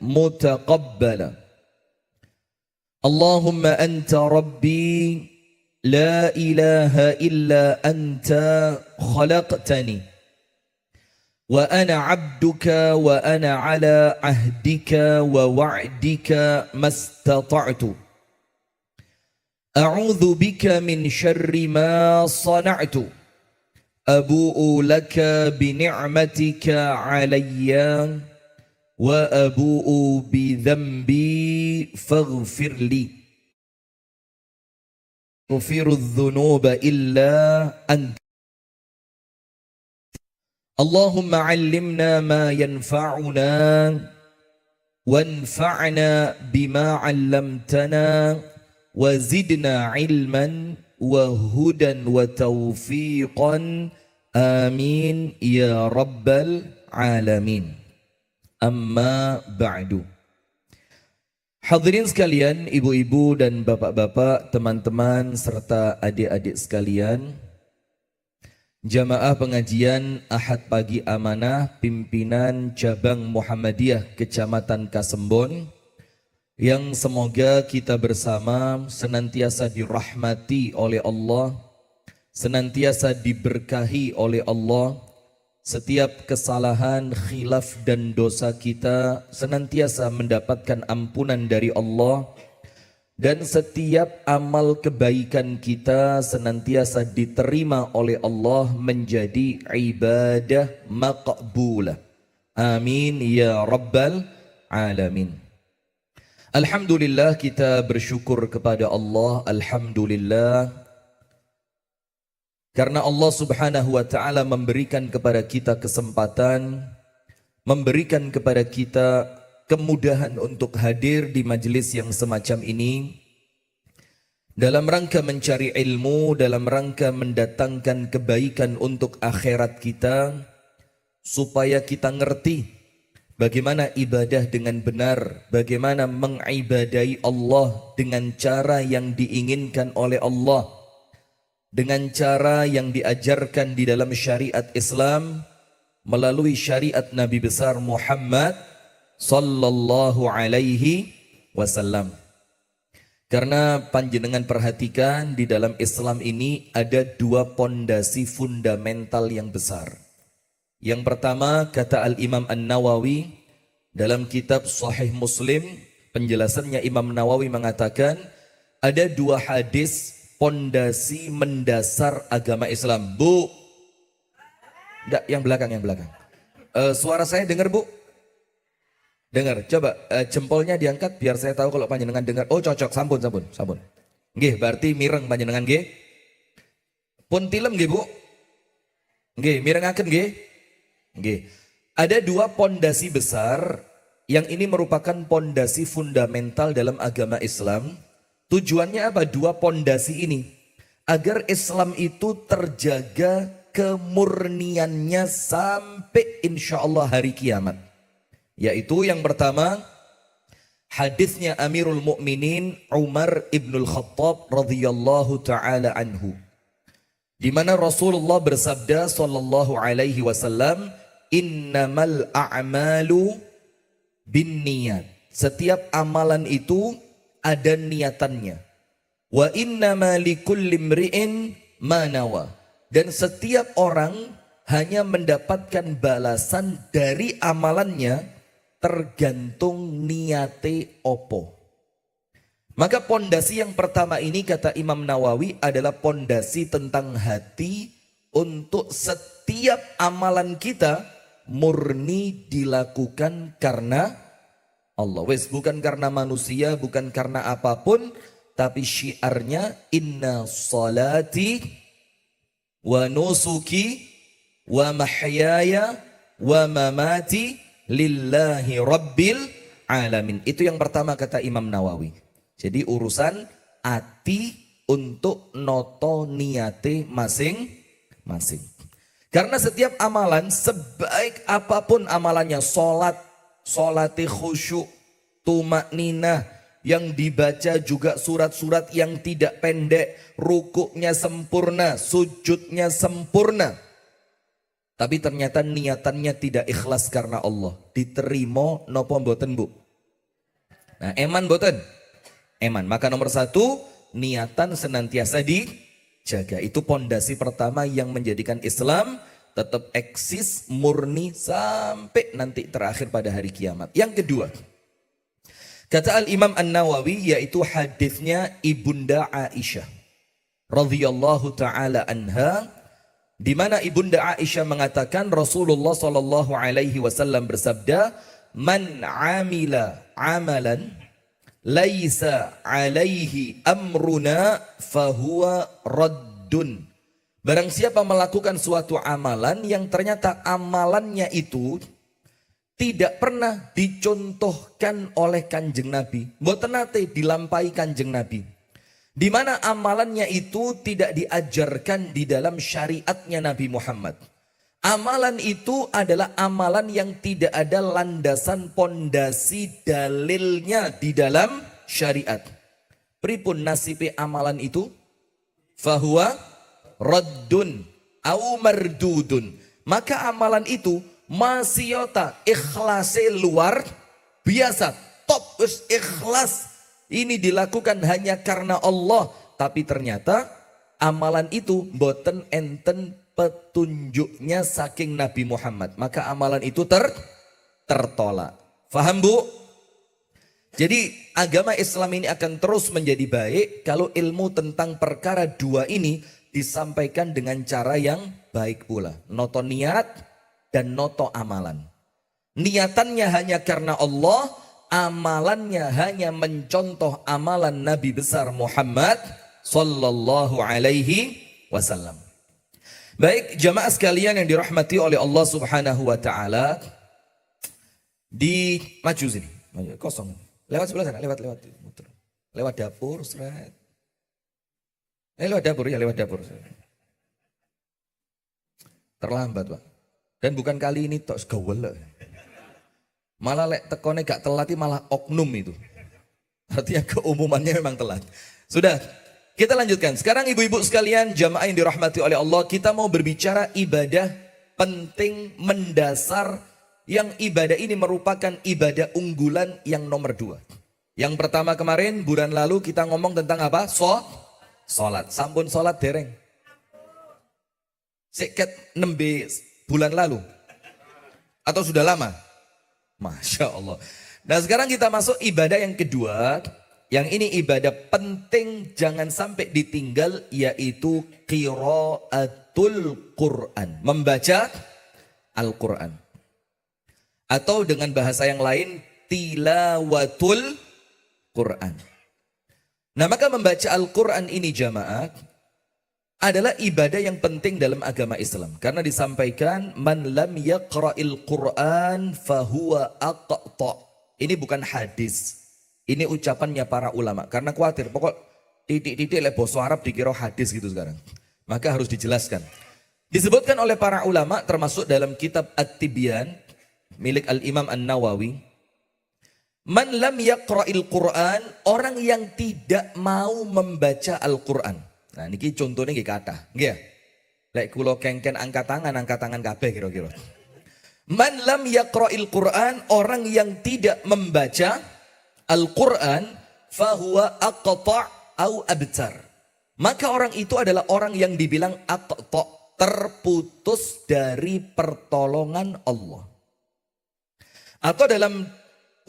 متقبلا. اللهم أنت ربي لا إله إلا أنت خلقتني وأنا عبدك وأنا على عهدك ووعدك ما استطعت. أعوذ بك من شر ما صنعت. أبوء لك بنعمتك علي وأبوء بذنبي فاغفر لي. غفر الذنوب إلا أنت. اللهم علمنا ما ينفعنا وانفعنا بما علمتنا وزدنا علما وهدى وتوفيقا آمين يا رب العالمين. Amma ba'du. Hadirin sekalian, ibu-ibu dan bapak-bapak, teman-teman serta adik-adik sekalian, jamaah pengajian Ahad Pagi Amanah pimpinan cabang Muhammadiyah Kecamatan Kasembon, yang semoga kita bersama senantiasa dirahmati oleh Allah, senantiasa diberkahi oleh Allah. Setiap kesalahan, khilaf dan dosa kita senantiasa mendapatkan ampunan dari Allah, dan setiap amal kebaikan kita senantiasa diterima oleh Allah menjadi ibadah maqbulah. Amin ya rabbal alamin. Alhamdulillah, kita bersyukur kepada Allah. Alhamdulillah, karena Allah subhanahu wa ta'ala memberikan kepada kita kesempatan, memberikan kepada kita kemudahan untuk hadir di majelis yang semacam ini, dalam rangka mencari ilmu, dalam rangka mendatangkan kebaikan untuk akhirat kita, supaya kita ngerti bagaimana ibadah dengan benar, bagaimana mengibadahi Allah dengan cara yang diinginkan oleh Allah, dengan cara yang diajarkan di dalam syariat Islam melalui syariat Nabi besar Muhammad sallallahu alaihi wasallam. Karena panjenengan perhatikan, di dalam Islam ini ada dua pondasi fundamental yang besar. Yang pertama, kata Al-Imam An-Nawawi dalam kitab Sahih Muslim, penjelasannya Imam Nawawi mengatakan ada dua hadis pondasi mendasar agama Islam. Bu, enggak, yang belakang, yang belakang. Suara saya dengar, Bu? Dengar, coba jempolnya diangkat biar saya tahu kalau panjenengan dengar. Oh cocok, sampun, sampun, sampun. Nggih, berarti mireng panjenengan nggih. Pun tilem nggih, Bu? Nggih, mirengaken nggih. Nggih. Ada dua pondasi besar yang ini merupakan pondasi fundamental dalam agama Islam. Tujuannya apa? Dua pondasi ini agar Islam itu terjaga kemurniannya sampai insya Allah hari kiamat. Yaitu yang pertama, hadisnya Amirul Mukminin Umar ibnul Khattab radhiyallahu taala anhu, di mana Rasulullah bersabda sallallahu alaihi wasallam, innamal a'malu binniyat. Setiap amalan itu ada niatannya. Wa innama likulli imri'in ma nawa. Dan setiap orang hanya mendapatkan balasan dari amalannya tergantung niate opo. Maka pondasi yang pertama ini, kata Imam Nawawi, adalah pondasi tentang hati, untuk setiap amalan kita murni dilakukan karena Allah. Wes, bukan karena manusia, bukan karena apapun, tapi syiarnya inna salati wa nusuki wa mahyaya wa mamati lillahi rabbil alamin. Itu yang pertama kata Imam Nawawi. Jadi urusan hati untuk noto niate masing-masing. Karena setiap amalan, sebaik apapun amalannya, solati khusyuk, tumakninah, yang dibaca juga surat-surat yang tidak pendek, rukuknya sempurna, sujudnya sempurna. Tapi ternyata niatannya tidak ikhlas karena Allah. Diterima nopo mboten bu? Nah eman mboten? Eman. Maka nomor satu, niatan senantiasa dijaga. Itu pondasi pertama yang menjadikan Islam tetap eksis murni sampai nanti terakhir pada hari kiamat. Yang kedua, kata Al-Imam An-Nawawi, yaitu hadisnya Ibunda Aisyah radhiyallahu taala anha, di mana Ibunda Aisyah mengatakan Rasulullah sallallahu alaihi wasallam bersabda, "Man 'amila 'amalan laisa 'alaihi amruna fahuwa raddun." Barang siapa melakukan suatu amalan yang ternyata amalannya itu tidak pernah dicontohkan oleh Kanjeng Nabi, mboten nate dilampahi Kanjeng Nabi, di mana amalannya itu tidak diajarkan di dalam syariatnya Nabi Muhammad. Amalan itu adalah amalan yang tidak ada landasan pondasi dalilnya di dalam syariat. Pripun nasibe amalan itu? Fahuwa raddun au mardudun. Maka amalan itu masiyota ikhlase luar biasa, top ikhlas. Ini dilakukan hanya karena Allah, tapi ternyata amalan itu boten enten petunjuknya saking Nabi Muhammad. Maka amalan itu tertolak. Faham bu? Jadi agama Islam ini akan terus menjadi baik kalau ilmu tentang perkara dua ini disampaikan dengan cara yang baik pula. Noto niat dan noto amalan. Niatannya hanya karena Allah, amalannya hanya mencontoh amalan Nabi besar Muhammad sallallahu alaihi wasallam. Baik jamaah sekalian yang dirahmati oleh Allah Subhanahu wa taala, di maju sini, maju kosong. Lewat sebelah sana, lewat muter. Lewat dapur, seret. Lewat dapur ya, lewat dapur. Terlambat, Pak. Dan bukan kali ini tok segawel. Malah lek tekone gak telat malah oknum itu. Artinya keumumannya memang telat. Sudah, kita lanjutkan. Sekarang ibu-ibu sekalian, jamaah yang dirahmati oleh Allah, kita mau berbicara ibadah penting mendasar, yang ibadah ini merupakan ibadah unggulan yang nomor 2. Yang pertama kemarin, bulan lalu kita ngomong tentang apa? Sholat. Sampun sholat dereng. Seket nembe bulan lalu. Atau sudah lama? Masya Allah. Nah sekarang kita masuk ibadah yang kedua. Yang ini ibadah penting jangan sampai ditinggal, yaitu qiraatul Quran. Membaca Al-Quran. Atau dengan bahasa yang lain, tilawatul Quran. Nah maka membaca Al-Quran ini jamaah adalah ibadah yang penting dalam agama Islam. Karena disampaikan, man lam yaqra'il Quran fahuwa aqta'. Ini bukan hadis. Ini ucapannya para ulama. Karena khawatir, pokok titik-titik le bahasa Arab dikira hadis gitu sekarang. Maka harus dijelaskan. Disebutkan oleh para ulama termasuk dalam kitab At-Tibyan milik Al-Imam An-Nawawi. Man lam yaqra'il Quran, orang yang tidak mau membaca Al-Quran. Nah niki contohnya nggih kathah. Nggih. Lek kula kengken angkat tangan kabeh kira-kira. Man lam yaqra'il Quran, orang yang tidak membaca Al-Quran, fahuwa aqta' au abtar. Maka orang itu adalah orang yang dibilang aqta', terputus dari pertolongan Allah. Atau dalam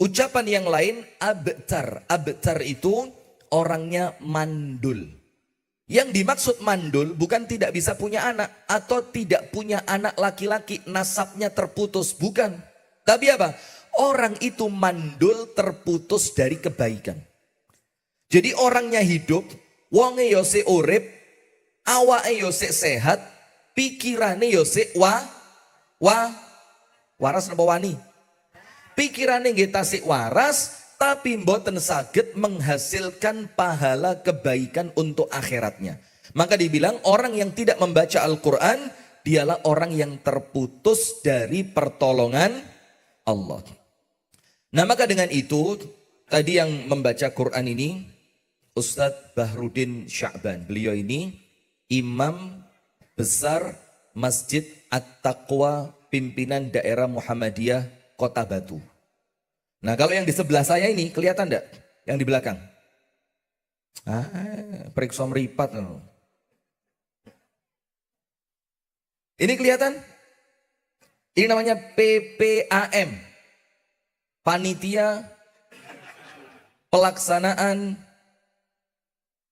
ucapan yang lain, abtar. Abtar itu orangnya mandul. Yang dimaksud mandul bukan tidak bisa punya anak atau tidak punya anak laki-laki, nasabnya terputus, bukan. Tapi apa? Orang itu mandul, terputus dari kebaikan. Jadi orangnya hidup, wonge yo sik urip, awake yo sik sehat, pikirane yo sik waras napa wani? Pikirane nggih tasik waras, tapi mboten saged menghasilkan pahala kebaikan untuk akhiratnya. Maka dibilang orang yang tidak membaca Al-Quran, dialah orang yang terputus dari pertolongan Allah. Nah maka dengan itu, tadi yang membaca Quran ini, Ustadz Bahrudin Sya'ban. Beliau ini imam besar Masjid At-Taqwa pimpinan daerah Muhammadiyah Kota Batu. Nah kalau yang di sebelah saya ini kelihatan enggak? Yang di belakang. Periksa meripat. Ini kelihatan? Ini namanya PPAM. Panitia Pelaksanaan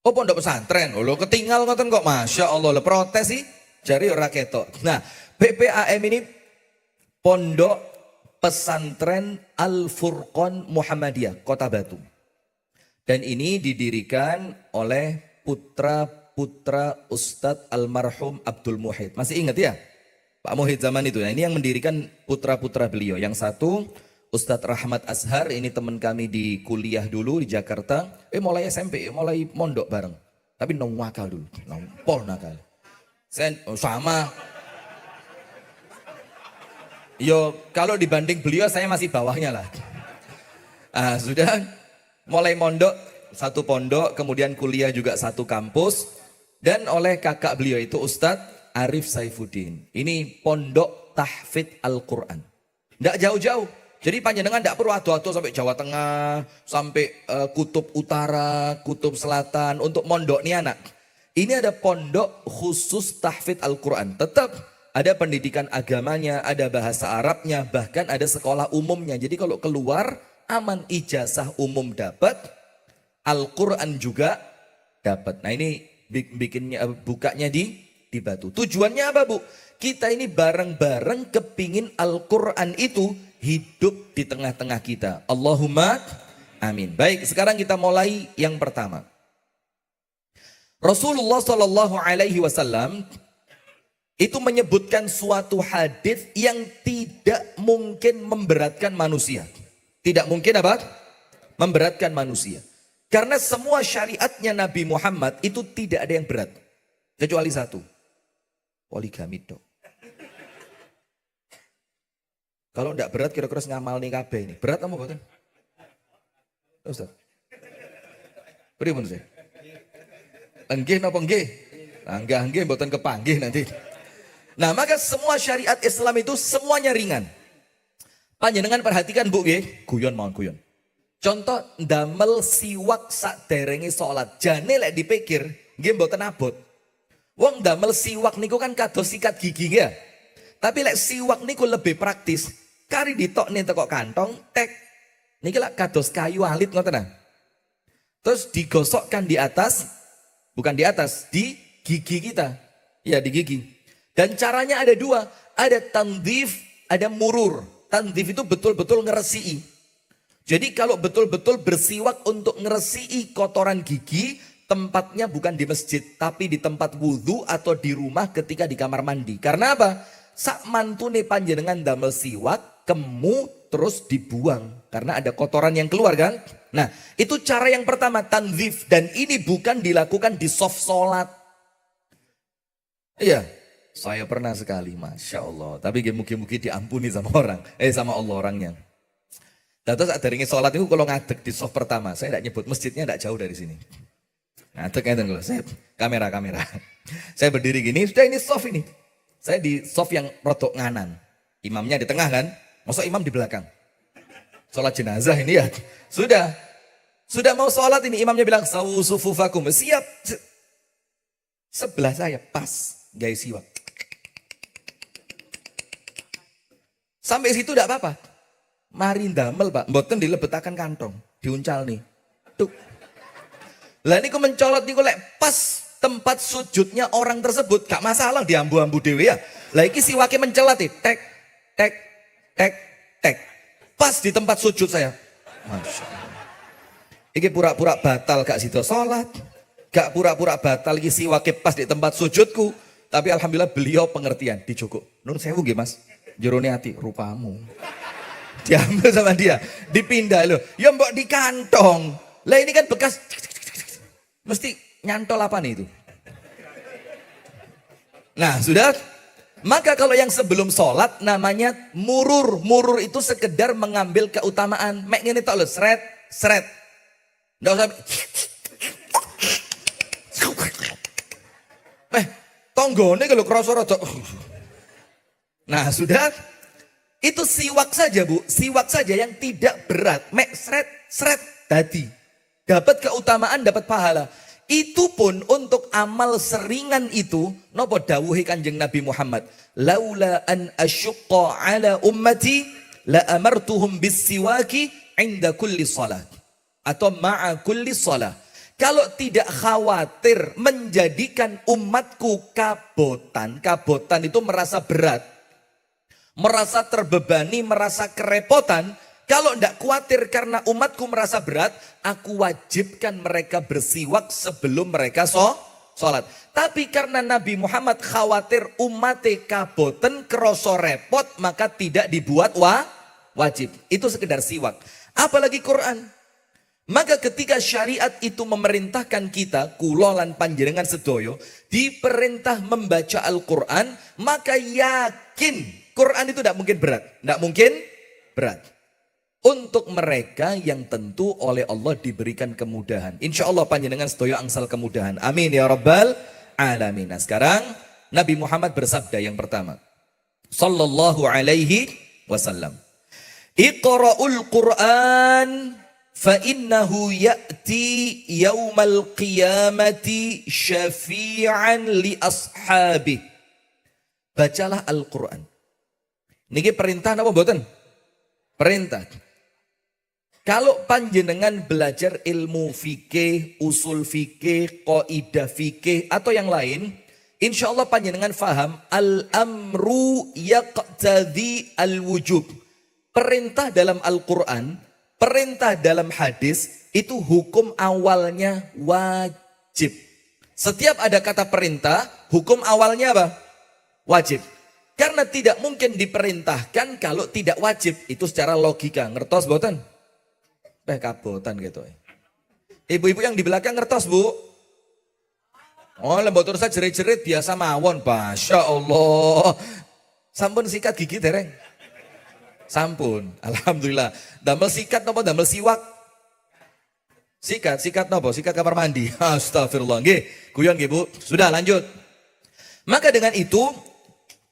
pondok pesantren. Lo ketinggal ngoten kok, Masya Allah. Lo protes sih, jari ora ketok. Nah, PPAM ini Pondok Pesantren Al-Furqan Muhammadiyah, Kota Batu. Dan ini didirikan oleh putra-putra Ustadz Almarhum Abdul Muhid. Masih ingat ya? Pak Muhid zaman itu. Nah, ini yang mendirikan putra-putra beliau. Yang satu Ustadz Rahmat Azhar, ini teman kami di kuliah dulu di Jakarta. Mulai SMP, mulai mondok bareng. Tapi nakal dulu, pol nakal. Saya sama. Yo, kalau dibanding beliau saya masih bawahnya lah. Sudah mulai mondok, satu pondok, kemudian kuliah juga satu kampus. Dan oleh kakak beliau itu Ustadz Arif Saifuddin. Ini Pondok Tahfidz Al-Quran. Tidak jauh-jauh. Jadi panjenengan tidak perlu adu-adu sampai Jawa Tengah, sampai Kutub Utara, Kutub Selatan untuk mondok nih anak. Ini ada pondok khusus tahfidz Al-Quran. Tetap ada pendidikan agamanya, ada bahasa Arabnya, bahkan ada sekolah umumnya. Jadi kalau keluar aman, ijazah umum dapat, Al-Quran juga dapat. Nah ini bikinnya bukanya di Batu. Tujuannya apa Bu? Kita ini bareng-bareng kepingin Al-Quran itu hidup di tengah-tengah kita. Allahumma amin. Baik, sekarang kita mulai yang pertama. Rasulullah Shallallahu Alaihi Wasallam itu menyebutkan suatu hadis yang tidak mungkin memberatkan manusia. Tidak mungkin apa? Memberatkan manusia. Karena semua syariatnya Nabi Muhammad itu tidak ada yang berat. Kecuali satu. Poligami dok. Kalau tidak berat kira-kira ngamal nih KB ini. Berat apa bukan? Ustaz. Beri pun saya. Enggih napa enggih? Enggih mboten kepanggih nanti. Nah, maka semua syariat Islam itu semuanya ringan. Panjenengan perhatikan Bu nggih, guyon mawon guyon. Contoh ndamel siwak saderenge salat. Jane lek dipikir nggih mboten abot. Wong ndamel siwak niku kan kados sikat gigi ya. Tapi lek siwak niku lebih praktis. Kari ditokne teko kantong, tek. Niki lak kados kayu alit ngoten nah. Terus digosokkan di atas, bukan di atas, di gigi kita. Ya, di gigi. Dan caranya ada dua, ada tandhif, ada murur. Tandhif itu betul-betul ngeresii. Jadi kalau betul-betul bersiwak untuk ngeresii kotoran gigi, tempatnya bukan di masjid, tapi di tempat wudhu atau di rumah ketika di kamar mandi. Karena apa? Sak mantune panjenengan damel siwak, kemu terus dibuang. Karena ada kotoran yang keluar kan. Nah itu cara yang pertama, tanzif. Dan ini bukan dilakukan di soft sholat. Iya, saya pernah sekali, Masya Allah. Tapi mungkin diampuni sama orang. Sama Allah orangnya. Terus ada ringi sholat itu kalau ngadeg di soft pertama. Saya tidak nyebut masjidnya, tidak jauh dari sini. Ngadeg kalau saya kamera. Saya berdiri gini, sudah ini soft ini. Saya di soft yang rotok nganan. Imamnya di tengah kan. Masa imam di belakang. Sholat jenazah ini ya. Sudah mau sholat ini imamnya bilang sawu sufufakum. Siap. Sebelah saya pas guys siwak. Sampai situ tidak apa-apa. Mari ndamel Pak. Mboten dilebetakan kantong. Diuncal nih. Tuh. Lah niku mencolot niku lek pas tempat sujudnya orang tersebut gak masalah diambu-ambu dewe ya. Lah iki siwake mencelat tek tek tek tek. Pas di tempat sujud saya. Masya Allah. Iki pura-pura batal gak sido sholat. Gak pura-pura batal iki siwake pas di tempat sujudku. Tapi alhamdulillah beliau pengertian. Dicukup. Nun sewu nggih Mas. Jerone ati rupamu. Diambil sama dia. Dipindah loh. Ya mbok di kantong. Lah ini kan bekas. Mesti nyantol apa nih itu? Nah sudah. Maka kalau yang sebelum sholat namanya murur. Murur itu sekedar mengambil keutamaan. Mek ngene tok lho, sret, sret. Nggak usah. Tonggone kalau kerasa rada. Nah sudah, itu siwak saja Bu, siwak saja yang tidak berat, mek sret sret tadi. Dapat keutamaan, dapat pahala. Itu pun untuk amal seringan itu, nopo dawuhi Kanjeng Nabi Muhammad, laula an asyqa ala ummati la amartuhum bis-siwaki inda kulli salat atau ma'a kulli salat. Kalau tidak khawatir menjadikan umatku kabotan, kabotan itu merasa berat, merasa terbebani, merasa kerepotan. Kalau tidak khawatir karena umatku merasa berat, aku wajibkan mereka bersiwak sebelum mereka sholat. Tapi karena Nabi Muhammad khawatir umatnya kaboten kroso repot, maka tidak dibuat wajib. Itu sekedar siwak. Apalagi Quran. Maka ketika syariat itu memerintahkan kita, kulolan panjenengan sedoyo, diperintah membaca Al-Quran, maka yakin Quran itu tidak mungkin berat. Tidak mungkin berat. Untuk mereka yang tentu oleh Allah diberikan kemudahan. Insya Allah panjenengan sedoyo angsal kemudahan. Amin ya Rabbal Alamin. Nah, sekarang Nabi Muhammad bersabda yang pertama. Sallallahu alaihi wasallam. Iqra'ul Qur'an fa innahu ya'ti yaumal qiyamati syafi'an li ashabi. Bacalah Al-Quran. Niki perintah apa mboten? Perintah. Kalau panjenengan belajar ilmu fikih, usul fikih, qaidah fikih atau yang lain, insya Allah panjenengan faham al-amru yaqtadi al-wujub. Perintah dalam Al-Quran, perintah dalam hadis itu hukum awalnya wajib. Setiap ada kata perintah, hukum awalnya apa? Wajib. Karena tidak mungkin diperintahkan kalau tidak wajib. Itu secara logika. Ngertos boten? Kabotan gitu. Ibu-ibu yang di belakang ngertos Bu? Oh lembut terus saja jerit-jerit biasa mawon. Masya Allah. Sampun sikat gigi dereng. Sampun. Alhamdulillah. Damel sikat nopo damel siwak? Sikat nopo? Sikat kamar mandi. Astagfirullah. Nggih, guyon nggih Bu. Sudah lanjut. Maka dengan itu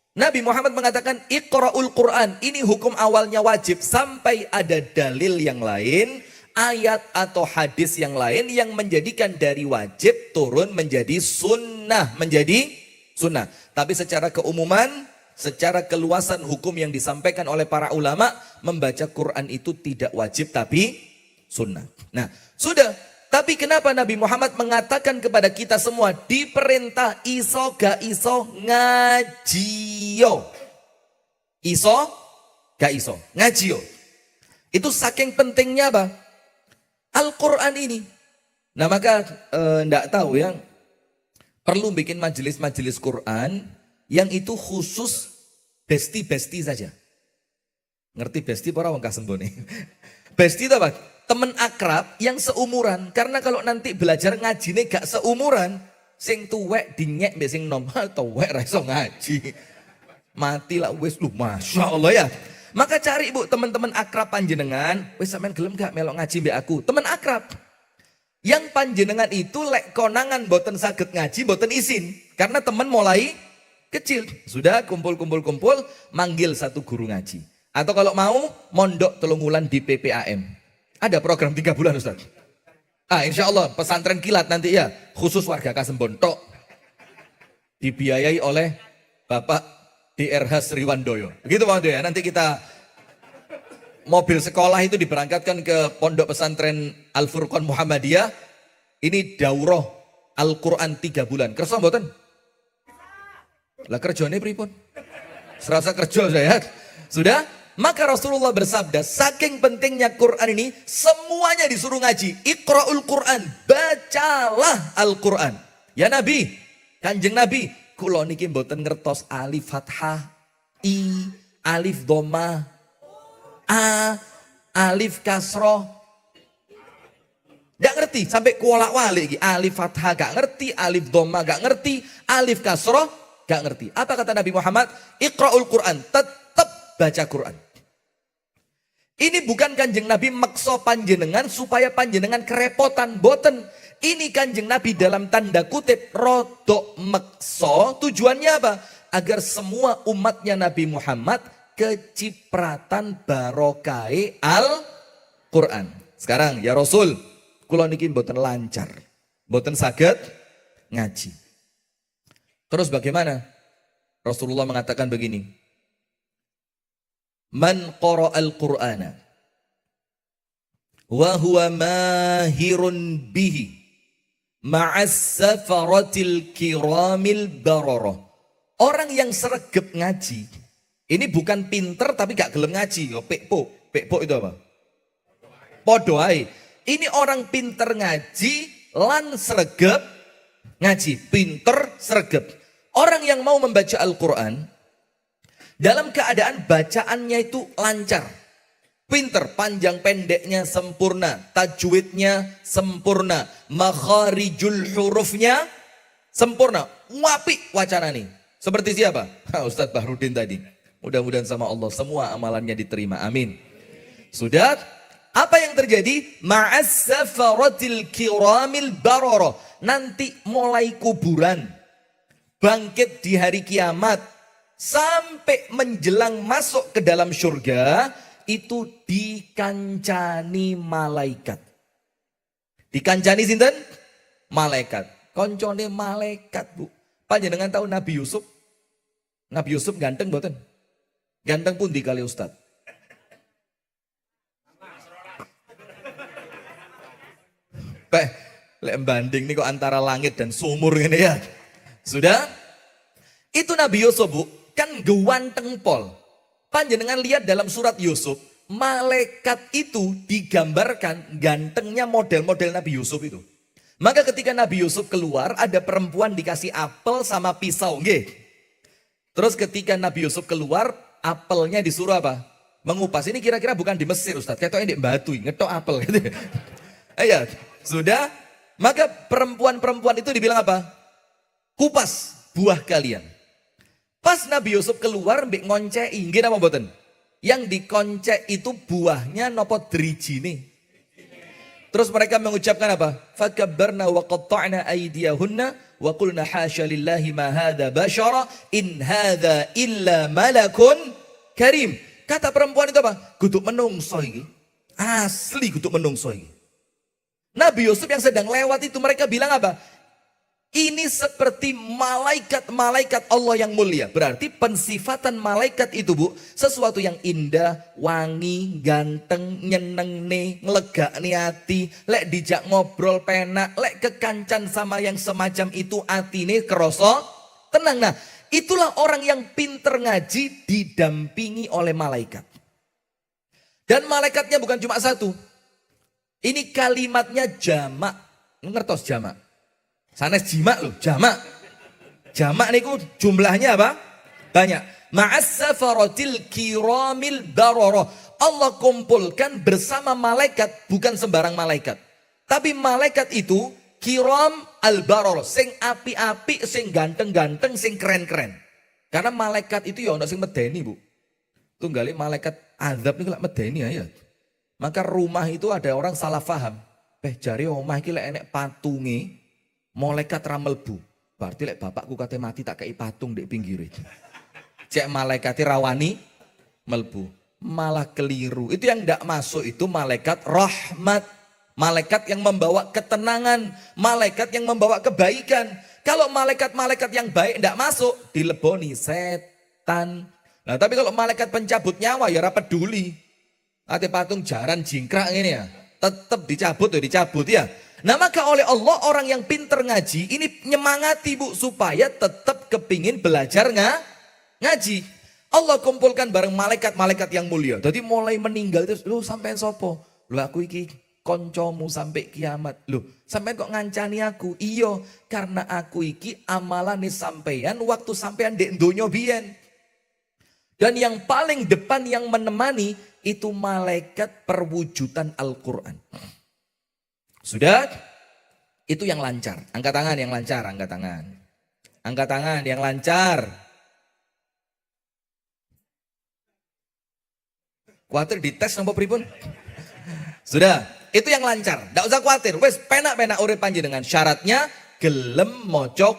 Nabi Muhammad mengatakan Iqra'ul Quran. Ini hukum awalnya wajib sampai ada dalil yang lain, ayat atau hadis yang lain yang menjadikan dari wajib turun menjadi sunnah. Menjadi sunnah. Tapi secara keumuman, secara keluasan hukum yang disampaikan oleh para ulama, membaca Quran itu tidak wajib tapi sunnah. Nah sudah. Tapi kenapa Nabi Muhammad mengatakan kepada kita semua diperintah iso gak iso ngajiyo. Iso gak iso ngajiyo. Itu saking pentingnya apa? Al-Quran ini. Nah maka enggak tahu ya, perlu bikin majelis-majelis Quran yang itu khusus besti-besti saja. Ngerti besti para wong kasembone. Besti itu apa? Temen akrab yang seumuran. Karena kalau nanti belajar ngaji ini gak seumuran, sing tuwek dinyek mbek sing nom tuwek ra iso ngaji. Mati lah wis lu Masya Allah ya. Maka cari Bu teman-teman akrab panjenengan, wis sampean gelem gak melok ngaji mbek aku? Teman akrab. Yang panjenengan itu lek konangan boten saged ngaji, boten izin. Karena teman mulai kecil. Sudah kumpul-kumpul manggil satu guru ngaji. Atau kalau mau mondok 3 bulan di PPAM. Ada program 3 bulan Ustaz. Insya Allah pesantren kilat nanti ya. Khusus warga Kasembon tok. Dibiayai oleh Bapak DRH Sriwandoyo. Begitu Pak ya. Nanti kita mobil sekolah itu diberangkatkan ke pondok pesantren Al-Furqan Muhammadiyah. Ini daurah Al-Quran 3 bulan. Kersa mboten? Lah kerjane pripun? Serasa kerja saya. Sudah? Maka Rasulullah bersabda, saking pentingnya Quran ini, semuanya disuruh ngaji. Iqra'ul Quran, bacalah Al-Quran. Ya Nabi, Kanjeng Nabi, kula niki mboten ngertos alif fathah, i, alif dhamma, a, alif kasroh. Gak ngerti, sampai kuolak walik. Alif fathah gak ngerti, alif dhamma gak ngerti, alif kasroh gak ngerti. Apa kata Nabi Muhammad? Iqra'ul Quran, tetap baca Quran. Ini bukan Kanjeng Nabi makso panjenengan supaya panjenengan kerepotan, boten. Ini Kanjeng Nabi dalam tanda kutip rodok makso, tujuannya apa? agar semua umatnya Nabi Muhammad kecipratan barokai Al-Quran. Sekarang ya Rasul, kula niki mboten lancar, mboten saged ngaji. Terus bagaimana? Rasulullah mengatakan begini, man qara'al Qur'ana wa huwa mahirun bihi ma'as safaratil kiramil bararah. Orang yang sregep ngaji, ini bukan pinter tapi gak gelem ngaji. Pekpo itu apa? Podoai. Ini orang pinter ngaji lan sregep ngaji, pinter sregep. Orang yang mau membaca Al-Quran dalam keadaan bacaannya itu lancar, pinter, panjang pendeknya sempurna, tajwidnya sempurna, makharijul hurufnya sempurna, wapi wacana nih. Seperti siapa? Ustadz Bahrudin tadi. Mudah-mudahan sama Allah semua amalannya diterima. Amin. Sudah? Apa yang terjadi? Ma'as safaratil kiramil barara. Nanti mulai kuburan, bangkit di hari kiamat, sampai menjelang masuk ke dalam surga, itu dikancani malaikat. Dikancani sinten? Malaikat. Koncone malaikat, Bu. Panjenengan tahu Nabi Yusuf? Nabi Yusuf ganteng mboten? Ganteng pun di kali Ustaz. Lek banding nih kok antara langit dan sumur ini ya. Sudah? Itu Nabi Yusuf, Bu, kan gewanteng pol. Panjenengan lihat dalam surat Yusuf, malaikat itu digambarkan gantengnya model-model Nabi Yusuf itu. Maka ketika Nabi Yusuf keluar, ada perempuan dikasih apel sama pisau. Nggih. Terus ketika Nabi Yusuf keluar, apelnya disuruh apa? Mengupas. Ini kira-kira bukan di Mesir, Ustaz. Ketoknya di Batu, ngetok apel. Gitu. Ya, sudah. Maka perempuan-perempuan itu dibilang apa? Kupas buah kalian. Pas Nabi Yusuf keluar, mbek ngoncei. Nggih napa mboten? Yang dikoncek itu buahnya nopo drijine. Terus mereka mengucapkan apa? Fakabbarna wa qatta'na aydiyahunna wa qulna hasya lillahi ma hadza basyara in hadza illa malakun karim. Kata perempuan itu apa? Guduk menungso iki. Asli guduk menungso iki. Nabi Yusuf yang sedang lewat itu mereka bilang apa? Ini seperti malaikat-malaikat Allah yang mulia. Berarti pensifatan malaikat itu, Bu, sesuatu yang indah, wangi, ganteng, nyeneng nih, ngelegak nih hati. Lek dijak ngobrol penak, lek kekancan sama yang semacam itu hati nih kerosok tenang. Nah, itulah orang yang pinter ngaji didampingi oleh malaikat. Dan malaikatnya bukan cuma satu. Ini kalimatnya jamak. Ngertos jamak? Sanes jimak loh, jamak. Jamak niku jumlahnya apa? Banyak. Ma'as safaratil kiramil barara. Allah kumpulkan bersama malaikat, bukan sembarang malaikat. Tapi malaikat itu kiram al barara, sing api-api, sing ganteng-ganteng, sing keren-keren. Karena malaikat itu ya ono sing medeni, Bu. Tunggali malaikat azab niku lak medeni ya. Maka rumah itu ada orang salah paham. Jare omah iki lek enek patunge malaikat ramelbu. Berarti lek bapakku kate mati tak kei patung di pinggir. Cek malaikati rawani melbu. Malah keliru. Itu yang tidak masuk itu malaikat rahmat. Malaikat yang membawa ketenangan. Malaikat yang membawa kebaikan. Kalau malaikat-malaikat yang baik tidak masuk, dileboni setan. Nah tapi kalau malaikat pencabut nyawa ya ora peduli. Ate patung jaran jingkrak ini ya. Tetap dicabut ya dicabut ya. Nah maka oleh Allah orang yang pinter ngaji ini nyemangati, Bu, supaya tetap kepingin belajar ngaji. Allah kumpulkan bareng malaikat-malaikat yang mulia. Jadi mulai meninggal itu, lu sampean sopo? Lu aku iki koncomu sampai kiamat. Lu sampean kok ngancani aku? Iyo, karena aku iki amalane sampean waktu sampean dek donya biyen. Dan yang paling depan yang menemani itu malaikat perwujudan Al-Quran. Sudah? Itu yang lancar. Angkat tangan yang lancar, angkat tangan. Angkat tangan yang lancar. Kuatir dites nopo pripun? Sudah, itu yang lancar. Enggak usah khawatir. Wes penak-penak urip panjenengan. Syaratnya gelem maca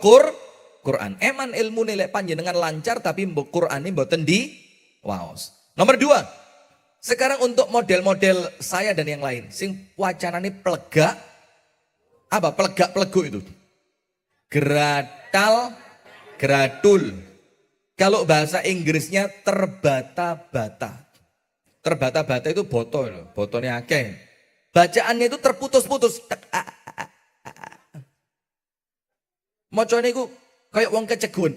Quran. Eman ilmu nilai panjenengan lancar tapi Quran ini mboten di waos. Nomor 2. Sekarang untuk model-model saya dan yang lain. Sing wacanane plegak. Apa? Plegak pelegu itu. Gratal, gratul. Kalau bahasa Inggrisnya terbata-bata. Terbata-bata itu botol. Botolnya akeh. Bacaannya itu terputus-putus. Mocone itu kayak wong keceguan.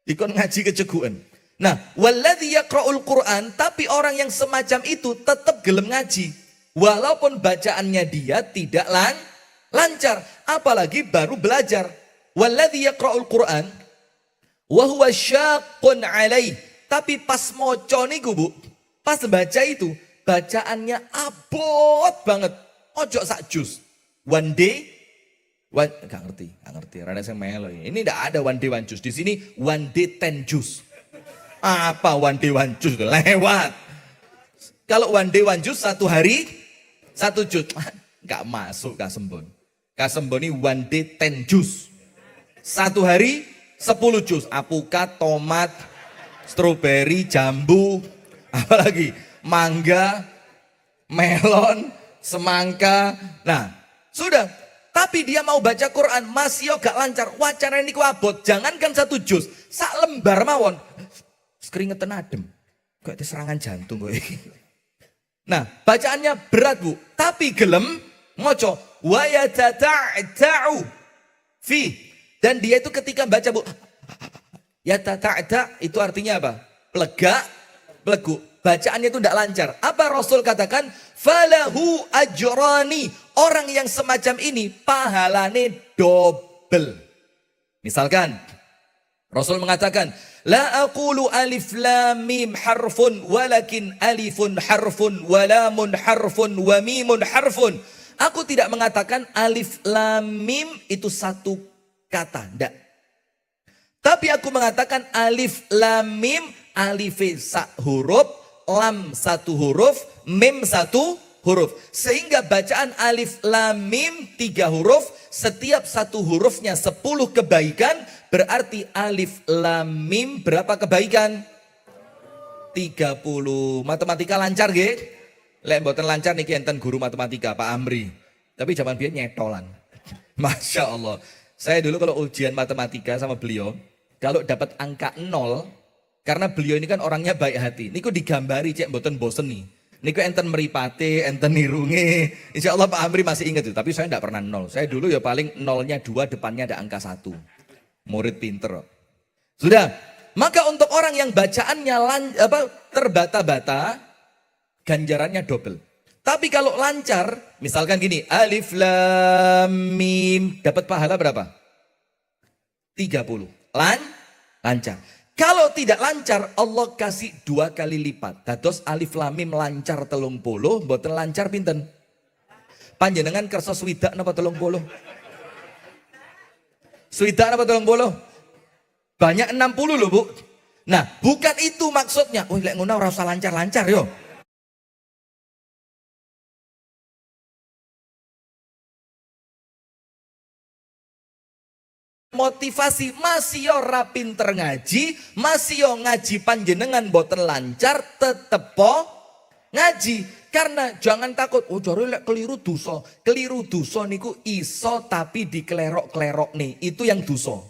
Ikon ngaji keceguan. Nah, walladzi yaqra'ul Qur'an, tapi orang yang semacam itu tetap gelem ngaji. Walaupun bacaannya dia tidak lancar, apalagi baru belajar. Walladzi yaqra'ul Qur'an wa huwa syaqqun 'alaih. Tapi pas maca niku, Bu, pas baca itu, bacaannya abot banget. Ojo sak jus. One day gak ngerti. Rada sing melo. Ini tidak ada one day one juice. Di sini one day 10 juice. Apa one day one juice? Lewat. Kalau one day one juice 1 hari 1 jus. Gak masuk Kasembon. Kasembon ini one day 10 juice. 1 hari 10 jus. Apukat, tomat, stroberi, jambu, apalagi mangga, melon, semangka. Nah, sudah. Tapi dia mau baca Quran, masih gak lancar. Wacana ini ku abot. Jangankan 1 juz, sak lembar mawon. Keringetan adem. Kayak serangan jantung gue. Nah, bacaannya berat, Bu. Tapi gelem moco. Wa yatata'ta'u fi. Dan dia itu ketika baca, Bu. Yatata'ta' itu artinya apa? Plegak, pelegu. Bacaannya itu tidak lancar. Apa Rasul katakan? Falahu ajrani. Orang yang semacam ini pahalane double. Misalkan Rasul mengatakan, la aqulu alif lam mim harfun walakin alifun harfun wa lamun harfun wa mimun harfun. Aku tidak mengatakan alif lam mim itu satu kata, enggak. Tapi aku mengatakan alif lam mim, alif huruf, lam 1 huruf, mim 1 huruf. Sehingga bacaan alif lam mim 3 huruf, setiap 1 hurufnya 10 kebaikan, berarti alif lam mim berapa kebaikan? 30. Matematika lancar nggih? Lek mboten lancar niki enten guru matematika Pak Amri. Tapi zaman biyen nyetolan. Masya Allah. Saya dulu kalau ujian matematika sama beliau, kalau dapat angka 0, karena beliau ini kan orangnya baik hati. Niku digambari cek mboten bosen nih. Niku enten meripate, enten nirunge. Insya Allah Pak Amri masih ingat itu. Tapi saya tidak pernah 0. Saya dulu ya paling 0-nya 2, depannya ada angka 1. Murid pinter. Sudah. Maka untuk orang yang bacaannya terbata-bata, ganjarannya double. Tapi kalau lancar, misalkan gini, alif lam mim, dapat pahala berapa? 30. Lancar. Kalau tidak lancar, Allah kasih 2 kali lipat. Dados alif lam mim lancar 30, mboten lancar pinten? Panjenengan kersa swidak napa 30? Swidak napa 30? Banyak 60 loh, Bu. Nah, bukan itu maksudnya. Oh, lek ngono ora usah lancar-lancar yo. Motivasi masih yo ora pinter ngaji, masih yo ngaji panjenengan boten lancar, tetep po ngaji. Karena jangan takut, oh jare lek keliru dosa. Keliru dosa niku iso tapi diklerok-klerok nih, itu yang dosa.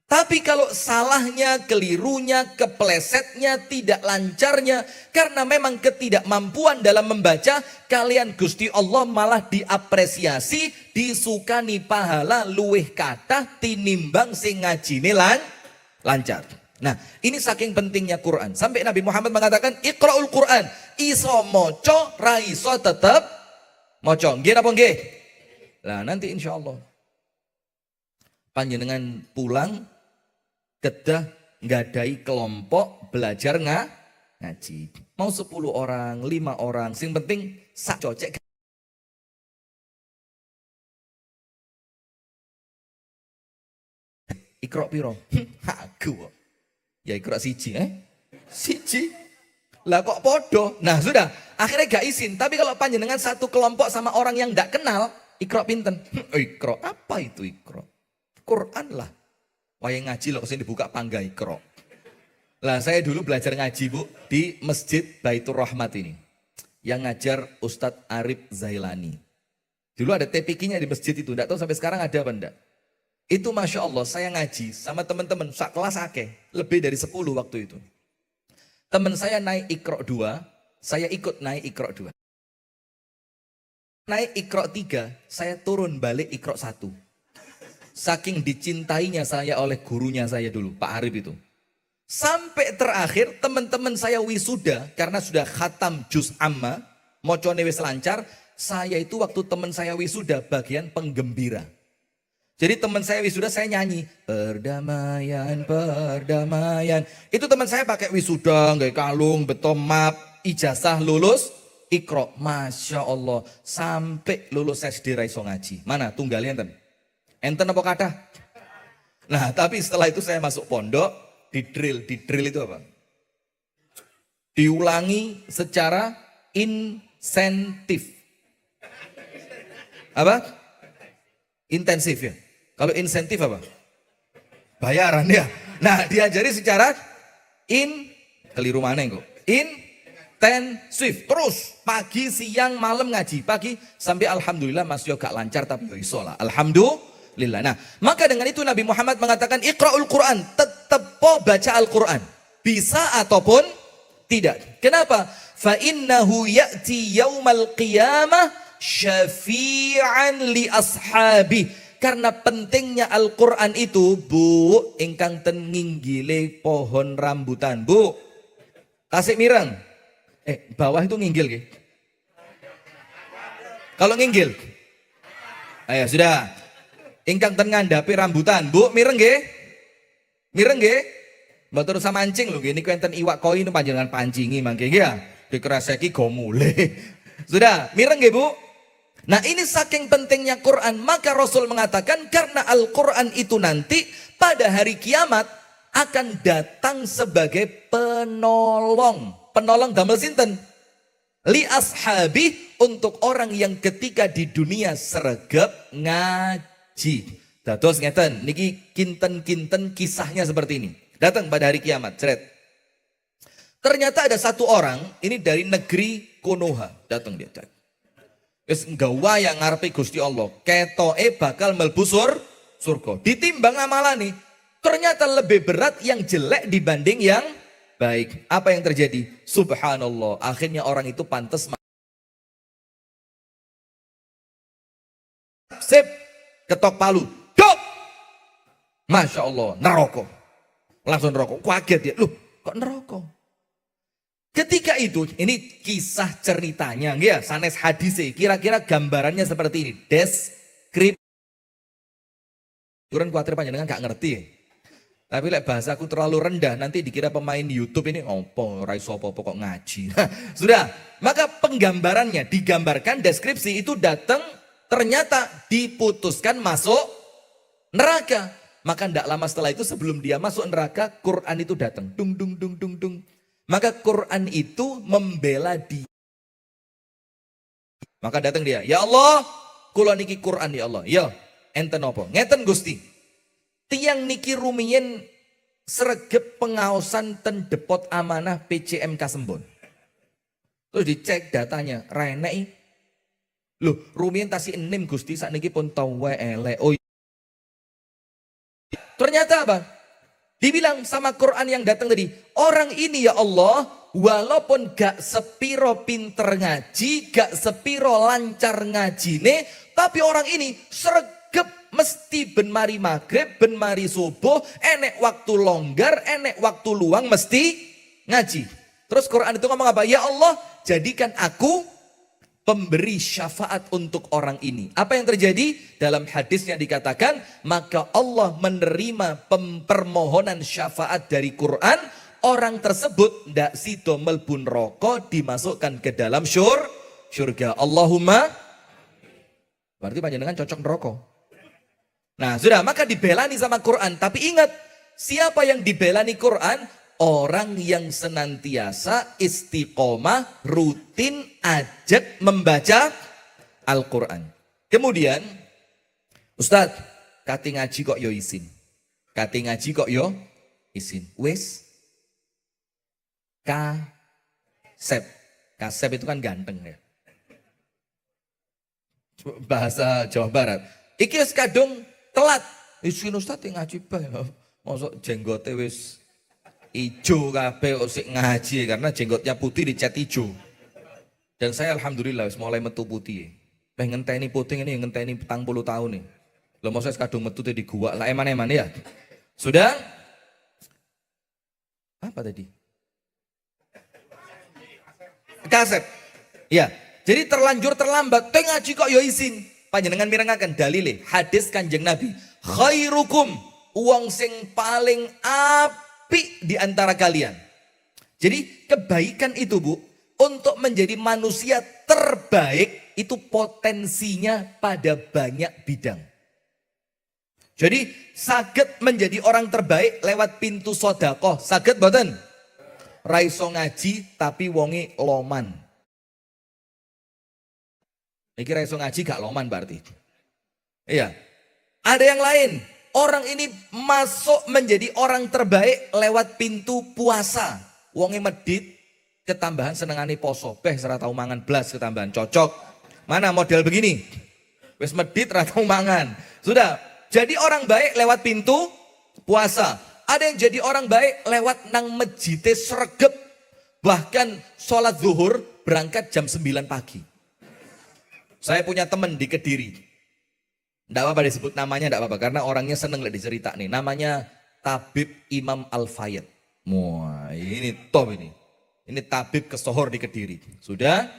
Tapi kalau salahnya, kelirunya, keplesetnya, tidak lancarnya, karena memang ketidakmampuan dalam membaca, kalian Gusti Allah malah diapresiasi, disukani pahala luweh kathah tinimbang sing ngajine lancar. Nah, ini saking pentingnya Quran. Sampai Nabi Muhammad mengatakan, Iqra'ul Quran, iso moco, ra iso tetep moco. Nggih napa nggih? Nah, nanti insya Allah panjenengan pulang kedah ngadai kelompok belajar ngaji. Mau 10 orang, 5 orang, sing penting sak cocek. Iqra piro? Aku. Ya Iqra siji, siji. Lah kok podo? Nah sudah, akhirnya gak izin. Tapi kalau panjenengan satu kelompok sama orang yang gak kenal, Iqra pinten? Iqra, apa itu Iqra? Quran lah. Wayang ngaji loh kesini dibuka pangga Iqra. Lah saya dulu belajar ngaji Bu di Masjid Baitur Rahmat ini. Yang ngajar Ustadz Arif Zailani. Dulu ada TPQ-nya di masjid itu, enggak tahu sampai sekarang ada apa enggak. Itu Masya Allah saya ngaji sama teman-teman, sak kelas akeh, lebih dari 10 waktu itu. Teman saya naik Iqra 2, saya ikut naik Iqra 2. Naik Iqra 3, saya turun balik Iqra 1. Saking dicintainya saya oleh gurunya saya dulu, Pak Arif itu. Sampai terakhir teman-teman saya wisuda karena sudah khatam juz amma, mocone wis lancar, saya itu waktu teman saya wisuda bagian penggembira. Jadi teman saya wisuda saya nyanyi, perdamaian, perdamaian. Itu teman saya pakai wisuda, nggak kalung, beton map, ijazah lulus, Iqra. Masya Allah, sampai lulus SD raiso ngaji. Mana tunggalnya enten? Enten apa kata? Nah tapi setelah itu saya masuk pondok, di drill itu apa? Diulangi secara insentif. Apa? Intensif ya. Kalau insentif apa? Bayaran ya. Nah diajari secara keliru mana kok? Intensif. Terus pagi, siang, malam ngaji. Pagi sampai alhamdulillah masih gak lancar tapi iso lah. Alhamdulillah. Nah maka dengan itu Nabi Muhammad mengatakan Iqra'ul Quran. Tetap baca Al-Quran. Bisa ataupun tidak. Kenapa? Fa innahu ya'ti yaumal qiyamah syafi'an li ashabi. Karena pentingnya Al-Quran itu, Bu, ingkang ten nginggile pohon rambutan. Bu, tasik mireng. Bawah itu nginggil ke? Kalau nginggil? Ayo sudah. Ingkang ten ngandhapi rambutan. Bu, mireng ke? Mireng ke? Mboten usah mancing lho, ini enten iwak koi itu panjenengan pancingi mangke ya. Dikereseki go mulih. Sudah, mireng nggih, Bu? Nah ini saking pentingnya Quran, maka Rasul mengatakan karena Al-Quran itu nanti pada hari kiamat akan datang sebagai penolong. Penolong damel sinten? Li ashabi, untuk orang yang ketika di dunia sregep ngaji. Dados ngeten, niki kinten-kinten kisahnya seperti ini. Datang pada hari kiamat, ceret. Ternyata ada satu orang, ini dari negeri Konoha, datang dia. Wis nggawa yang ngarepe Gusti Allah, ketoke bakal mlebu surga. Ditimbang amalane, ternyata lebih berat yang jelek dibanding yang baik. Apa yang terjadi? Subhanallah, akhirnya orang itu pantas sip, ketok palu, dok. Masya Allah, neraka. Langsung neraka, kaget dia, loh kok neraka? Ketika itu, ini kisah ceritanya, ya, sanes hadise, kira-kira gambarannya seperti ini. Deskripsi. Kurang khawatir panjenengan gak ngerti ya. Tapi lek bahasaku terlalu rendah, nanti dikira pemain YouTube ini, opo, raiso opo kok ngaji. Sudah, maka penggambarannya, digambarkan deskripsi itu datang, ternyata diputuskan masuk neraka. Maka tidak lama setelah itu sebelum dia masuk neraka, Quran itu datang. Dung, dung, dung, dung, dung. Maka Quran itu membela dia. Maka datang dia, ya Allah, kula niki Quran ya Allah. Ya, enten apa? Ngeten Gusti. Tiang niki rumiyin sregep pengaosan ten depot amanah PCMK Sembon. Terus dicek datanya, renek. Loh, rumiyin tasi enim Gusti, saat niki pun tau elek. Oh, ternyata apa? Dibilang sama Quran yang datang tadi, orang ini ya Allah, walaupun gak sepiro pinter ngaji, gak sepiro lancar ngajine, tapi orang ini sregep mesti ben mari maghrib, ben mari subuh, enek waktu longgar, enek waktu luang mesti ngaji. Terus Quran itu ngomong apa? Ya Allah, jadikan aku pemberi syafaat untuk orang ini. Apa yang terjadi? Dalam hadisnya dikatakan, maka Allah menerima permohonan syafaat dari Quran. Orang tersebut ndak sido melbun rokok, dimasukkan ke dalam syurga. Allahumma. Berarti panjenengan cocok neraka. Nah sudah, maka dibelani sama Quran. Tapi ingat, siapa yang dibelani Quran? Orang yang senantiasa istiqomah rutin ajak membaca Al-Quran. Kemudian, Ustadz, kate ngaji kok yo isin. Kate ngaji kok yo isin. Wis kasep. Kasep itu kan ganteng ya. Bahasa Jawa Barat. Iki wis kadung telat. Isin Ustadz ngaji bae. Mosok jenggote wis ijo kabeh sik ngaji karena jenggotnya putih dicat ijo. Dan saya alhamdulillah wis mulai metu putih. Pengen ngenteni putih ini ngenteni 40 tahun nih. Lo mau saya kadung metu di gua lah eman-eman ya. Sudah? Apa tadi? Kasep. Ya. Jadi terlanjur terlambat. Teng ngaji kok yo isin. Panjenengan mirengaken dalile hadis Kanjeng Nabi. Khairukum wong sing paling apik di antara kalian. Jadi kebaikan itu Bu, untuk menjadi manusia terbaik itu potensinya pada banyak bidang. Jadi saged menjadi orang terbaik lewat pintu sedekah. Saged mboten? Ra iso ngaji tapi wonge loman. Iki ra iso ngaji gak loman berarti. Iya. Ada yang lain. Orang ini masuk menjadi orang terbaik lewat pintu puasa. Wonge medit ketambahan senengane poso. Beh ora tau mangan blas ketambahan cocok. Mana model begini? Wis medit ra tau mangan. Sudah. Jadi orang baik lewat pintu puasa. Ada yang jadi orang baik lewat nang mejite sregep. Bahkan sholat zuhur berangkat jam 9 pagi. Saya punya teman di Kediri. Tidak apa-apa disebut namanya, tidak apa-apa. Karena orangnya seneng lah dicerita nih. Namanya Tabib Imam Al-Fayyad. Wah ini top ini. Ini tabib kesohor di Kediri. Sudah?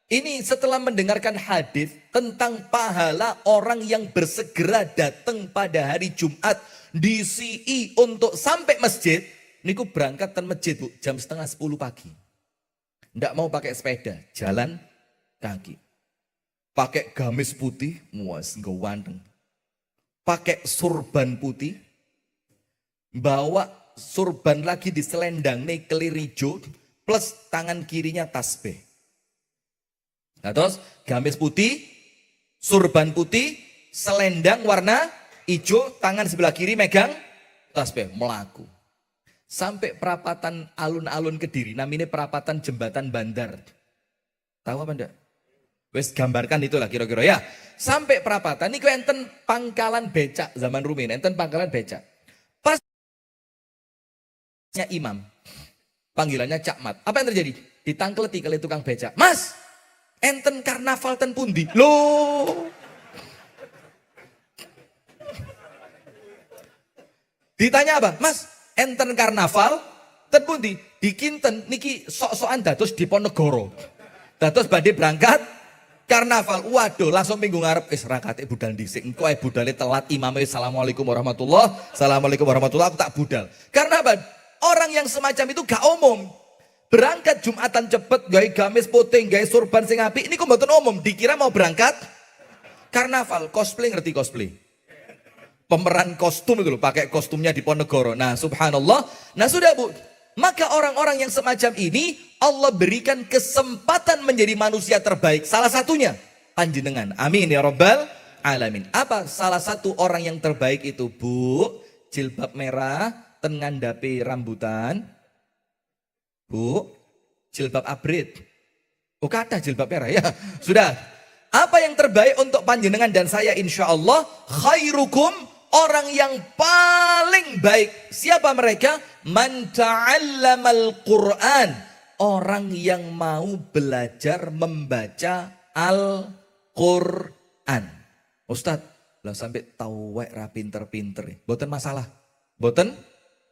Ini setelah mendengarkan hadis tentang pahala orang yang bersegera datang pada hari Jumat di CI untuk sampai masjid. Niku berangkat ke masjid Bu, jam 9:30 pagi. Ndak mau pakai sepeda, jalan kaki. Pakai gamis putih, muas gawanteng. Pakai surban putih, bawa surban lagi di selendang nih kelir hijau, plus tangan kirinya tasbih. Nah terus gamis putih, surban putih, selendang warna hijau, tangan sebelah kiri megang tasbih, melaku. Sampai perapatan alun-alun Kediri, namanya perapatan Jembatan Bandar. Tahu apa enggak? Wes gambarkan itulah kira-kira ya. Sampai perapatan, ini enten pangkalan becak zaman rumin, enten pangkalan becak. Pasnya imam, panggilannya Cakmat. Apa yang terjadi? Ditangkleti kali tukang becak. Mas, enten karnaval ten pundi. Loh. Ditanya apa? Mas, enten karnaval ten pundi? Dikinten niki sok-sokan dados Diponegoro. Dados badhe berangkat karnaval. Waduh, langsung minggu ngarep wis rakate budal dhisik. Engko ae budale telat imame assalamualaikum warahmatullah. Assalamualaikum warahmatullah aku tak budal. Karena apa? Orang yang semacam itu gak umum. Berangkat Jumatan cepet, gawe gamis putih, gawe surban sing apik, ini kok mboten umum. Dikira mau berangkat karnaval, cosplay, ngerti cosplay? Pemeran kostum itu loh, pakai kostumnya Diponegoro. Nah, subhanallah. Nah, sudah Bu. Maka orang-orang yang semacam ini Allah berikan kesempatan menjadi manusia terbaik. Salah satunya panjenengan. Amin ya rabbal alamin. Apa salah satu orang yang terbaik itu, Bu? Jilbab merah, ten ngandhapi rambutan. Bu, jilbab abrit. Oh kata jilbab merah ya. Sudah. Apa yang terbaik untuk panjenengan dan saya insya Allah. Khairukum, orang yang paling baik. Siapa mereka? Man ta'allamal Qur'an. Orang yang mau belajar membaca Al-Qur'an. Ustadz, lah sampai tahu wek ra pinter-pinter. Boten masalah. Boten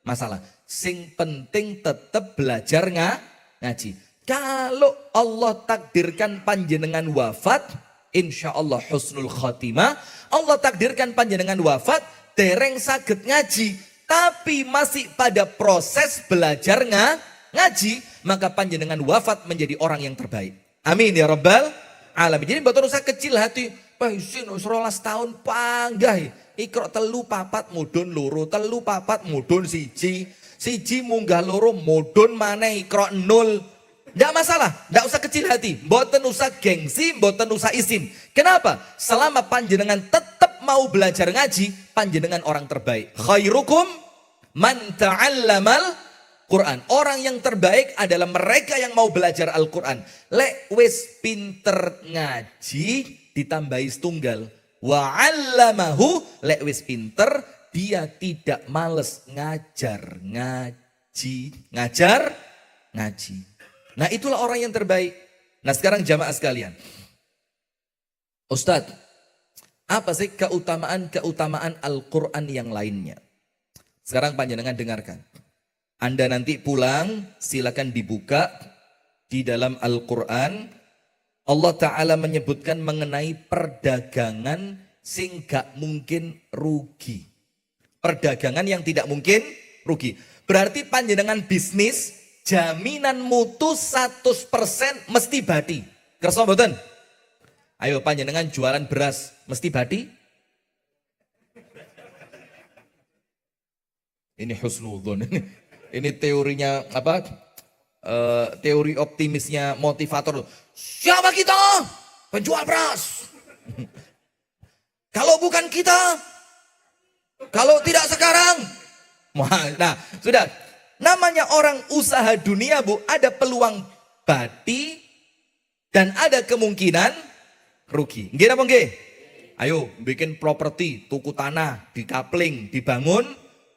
masalah. Sing penting tetap belajar ngaji. Kalau Allah takdirkan panjenengan wafat, insya Allah husnul khatimah. Allah takdirkan panjenengan wafat, dereng saged ngaji, tapi masih pada proses belajar ngaji, maka panjenengan wafat menjadi orang yang terbaik. Amin ya rabbal alamin. Jadi mboten usah kecil hati. Pak isin 12 tahun panggah. Iqra 3 4 mudhun loro, 3 4 mudhun 1. Siji munggah loro mudhun maneh Iqra 0. Tidak masalah, tidak usah kecil hati, mboten usah gengsi, mboten usah isin. Kenapa? Selama panjenengan tetap mau belajar ngaji, panjenengan orang terbaik. Khairukum man ta'allamal Quran. Orang yang terbaik adalah mereka yang mau belajar Al-Quran. Lek wis pinter ngaji ditambahi setunggal. Wa 'allamahu, lek wis pinter dia tidak males ngajar ngaji. Nah, itulah orang yang terbaik. Nah, sekarang jamaah sekalian. Ustadz, apa sih keutamaan Al-Quran yang lainnya? Sekarang panjenengan dengarkan. Anda nanti pulang, silakan dibuka di dalam Al-Quran. Allah Ta'ala menyebutkan mengenai perdagangan sing gak mungkin rugi. Perdagangan yang tidak mungkin rugi. Berarti panjenengan bisnis, jaminan mutu 100% mesti bati. Kersa mboten? Ayo panjenengan jualan beras, mesti bati? Ini husnudzon. Ini teorinya apa? Teori optimisnya motivator. Siapa kita? Penjual beras. Kalau bukan kita, kalau tidak sekarang. Nah, sudah. Namanya orang usaha dunia, Bu, ada peluang bati dan ada kemungkinan rugi. Nggih napa nggih? Ayo bikin properti, tuku tanah, dikapling, dibangun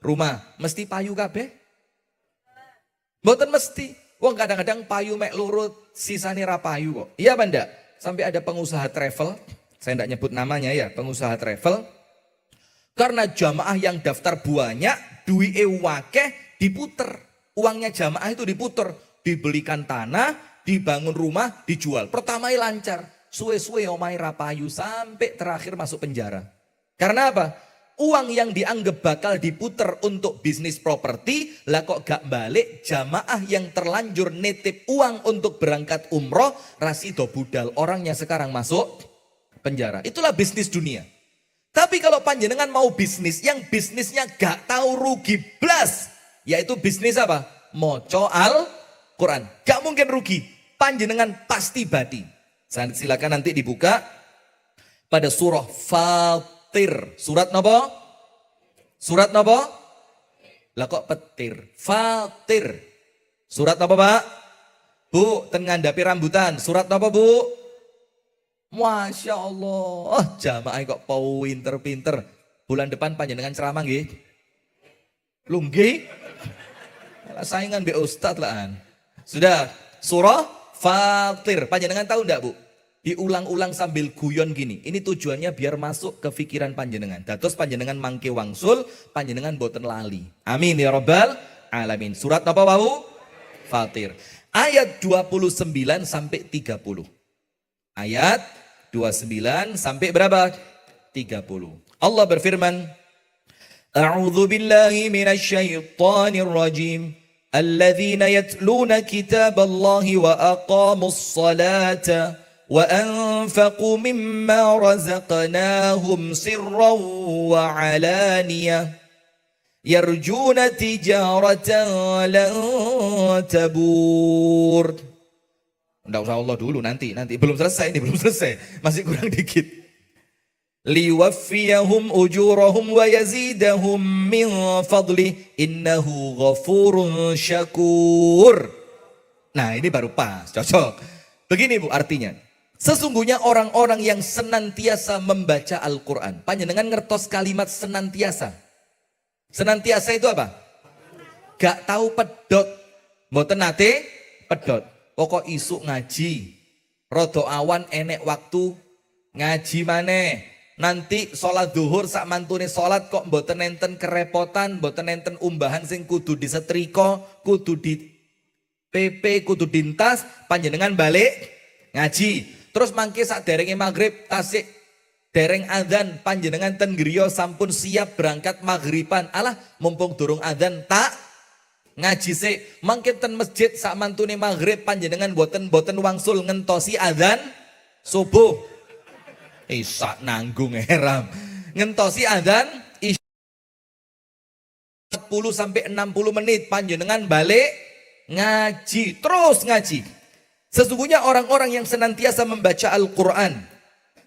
rumah, mesti payu kabeh? Mboten mesti. Wong kadang-kadang payu mek lurut, sisane ra payu kok. Iya apa ndak? Sampai ada pengusaha travel, saya ndak nyebut namanya ya, pengusaha travel. Karena jamaah yang daftar banyak, duwike wakeh, diputer. Uangnya jamaah itu diputer. Dibelikan tanah, dibangun rumah, dijual. Pertama lancar. Suwe-suwe omai rapayu sampai terakhir masuk penjara. Karena apa? Uang yang dianggap bakal diputer untuk bisnis properti, lah kok gak balik. Jamaah yang terlanjur nitip uang untuk berangkat umroh, rasido budal. Orangnya sekarang masuk penjara. Itulah bisnis dunia. Tapi kalau panjenengan mau bisnis yang bisnisnya gak tahu rugi blas, yaitu bisnis apa? Moco Al-Quran. Gak mungkin rugi. Panjenengan pasti bati. Silakan nanti dibuka pada surah Fatir. Surat napa? Surat napa? Lah kok petir? Fatir. Surat napa, Pak? Bu, ngandhapi rambutan. Surat napa, Bu? Masya Allah. Jamaah kok pinter-pinter. Bulan depan panjenengan ceramah nggih? Lunggi? Saingan be ustad lah. Sudah, surah Fatir. Panjenengan tahu enggak, Bu? Diulang-ulang sambil guyon gini. Ini tujuannya biar masuk ke pikiran panjenengan. Dados panjenengan mangke wangsul, panjenengan boten lali. Amin ya rabbal alamin. Surat apa wau? Fatir. Ayat 29 sampai 30. Ayat 29 sampai berapa? 30. Allah berfirman, A'udzu billahi minasy syaithanir rajim. Alladzina yatluna kitaballahi wa aqamus salata wa anfaqu mimma razaqnahum sirran wa 'alaniyah yarjuna tijaratan lan tabur. Enggak usah Allah dulu, nanti belum selesai, ini belum selesai, masih kurang dikit. Liwaffiyahum ujurahum wa yazidahum min fadli innahu ghafurun syakur. Nah, ini baru pas, cocok. Begini Bu artinya. Sesungguhnya orang-orang yang senantiasa membaca Al-Quran. Panjenengan ngertos kalimat senantiasa. Senantiasa itu apa? Gak tahu pedot. Mboten nate pedot. Pokok isuk ngaji. Rodo awan enek waktu ngaji maneh. Nanti sholat duhur sak mantune sholat kok mboten enten kerepotan, mboten enten umbahan sing kudu disetrika, kudu di PP, kudu dintas, panjenengan balik ngaji. Terus mangke sak derenge maghrib tasik dereng adzan panjenengan ten griya sampun siap berangkat maghriban. Alah mumpung durung adzan tak ngaji sik. Mangke ten masjid sak mantune maghrib panjenengan boten wangsul ngentosi adzan subuh. Isak nanggung heram. Ngentosi adzan 40 sampai 60 menit panjenengan balik ngaji, terus ngaji. Sesungguhnya orang-orang yang senantiasa membaca Al-Quran.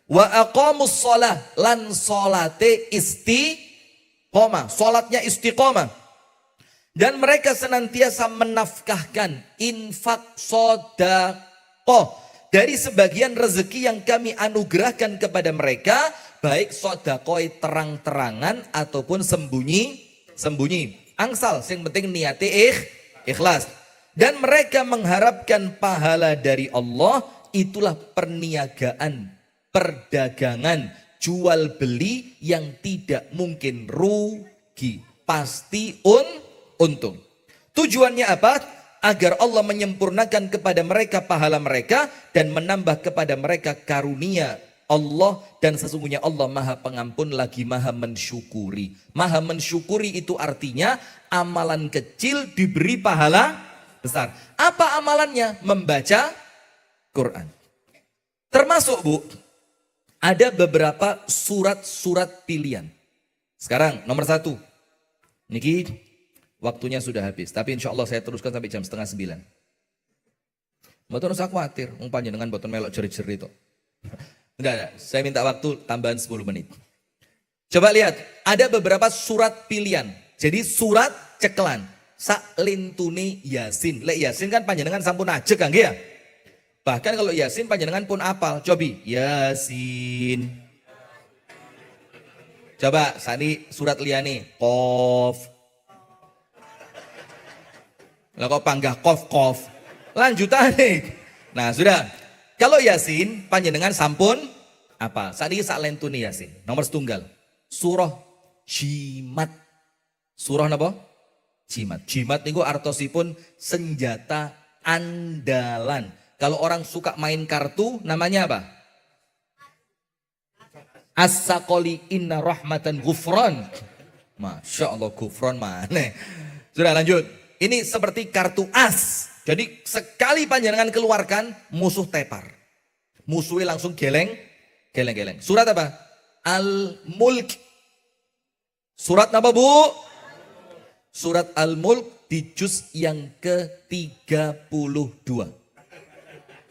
Wa aqamus sholah. Lan sholate istiqomah. Sholatnya istiqomah. Dan mereka senantiasa menafkahkan infak sodakoh. Dari sebagian rezeki yang kami anugerahkan kepada mereka. Baik sodakoi terang-terangan ataupun sembunyi. Angsal, yang penting niatnya ikhlas. Dan mereka mengharapkan pahala dari Allah. Itulah perniagaan, perdagangan, jual beli yang tidak mungkin rugi. Pasti untung. Tujuannya apa? Agar Allah menyempurnakan kepada mereka pahala mereka dan menambah kepada mereka karunia Allah, dan sesungguhnya Allah Maha Pengampun lagi Maha Mensyukuri. Maha Mensyukuri itu artinya amalan kecil diberi pahala besar. Apa amalannya? Membaca Quran. Termasuk, Bu, ada beberapa surat-surat pilihan. Sekarang nomor 1. Niki waktunya sudah habis, tapi insya Allah saya teruskan sampai jam 8:30. Mboten usah khawatir, panjenengan mboten melok jeri-jeri itu. Enggak, saya minta waktu tambahan 10 menit. Coba lihat, ada beberapa surat pilihan. Jadi surat ceklan. Saklintuni Yasin. Lek Yasin kan panjenengan sampun ajeg kan ya? Bahkan kalau Yasin panjenengan pun apal. Cobi Yasin. Coba sani surat liyane Qaf. Lah kok panggah Qaf. Lanjutan nih. Nah, sudah. Kalau Yasin panjenengan sampun apa? Sani saklintuni Yasin. Nomor setunggal. Surah Jimat. Surah napa? Jimat. Jimat niku artosipun senjata andalan. Kalau orang suka main kartu namanya apa? As-saqoli inna rahmatan ghufran. Masya Allah, ghufran mana? Sudah lanjut. Ini seperti kartu as. Jadi sekali panjenengan keluarkan musuh tepar. Musuhnya langsung geleng. Surat apa? Al-Mulk. Surat apa, Bu? Surat Al-Mulk di juz yang ke-32.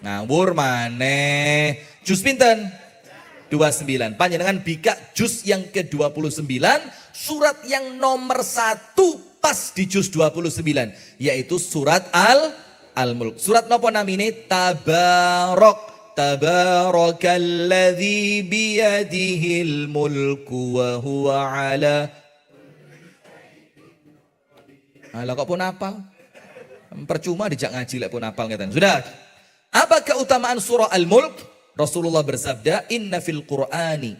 Ngawur maneh. Juz pinten? 29. Panjenengan bika juz yang ke-29. Surat yang nomor 1 pas di juz 29. Yaitu surat Al-Mulk. Surat nopo namine? Tabarakalladzi biyadihil mulku wa huwa ala. Alah kok pun apal? Percuma dijak ngaji lek pun apal ngeten. Sudah. Apa keutamaan surah Al-Mulk? Rasulullah bersabda, "Inna fil Qur'ani."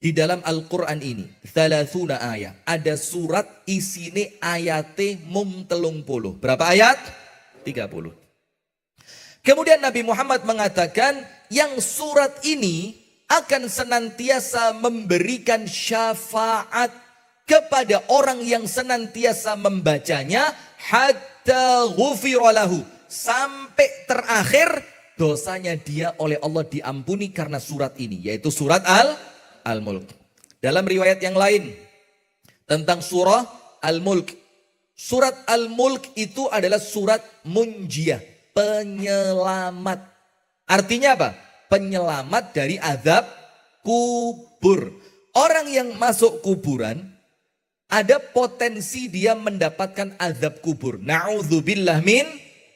Di dalam Al-Qur'an ini, 30 ayat. Ada surat isine ayate mung 30. Berapa ayat? 30. Kemudian Nabi Muhammad mengatakan yang surat ini akan senantiasa memberikan syafaat kepada orang yang senantiasa membacanya hatta ghufira lahu, sampai terakhir dosanya dia oleh Allah diampuni karena surat ini, yaitu surat Al-Mulk. Dalam riwayat yang lain tentang surah Al-Mulk, surat Al-Mulk itu adalah surat munjiyah, penyelamat. Artinya apa? Penyelamat dari azab kubur. Orang yang masuk kuburan ada potensi dia mendapatkan azab kubur. Na'udzubillah min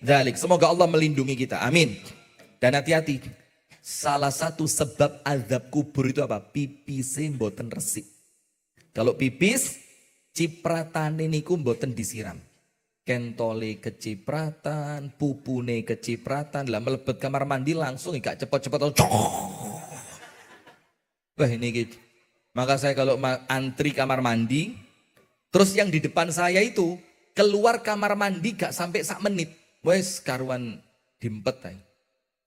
dzalik. Semoga Allah melindungi kita. Amin. Dan hati-hati. Salah satu sebab azab kubur itu apa? Pipise mboten resik. Kalau pipis cipratane niku mboten disiram. Kentole kecipratan, pupune kecipratan, lah melebet kamar mandi langsung gak cepet-cepet. Wah ini gitu. Maka saya kalau antri kamar mandi, terus yang di depan saya itu keluar kamar mandi gak sampai 1 menit. Wes karuan dimpet ae.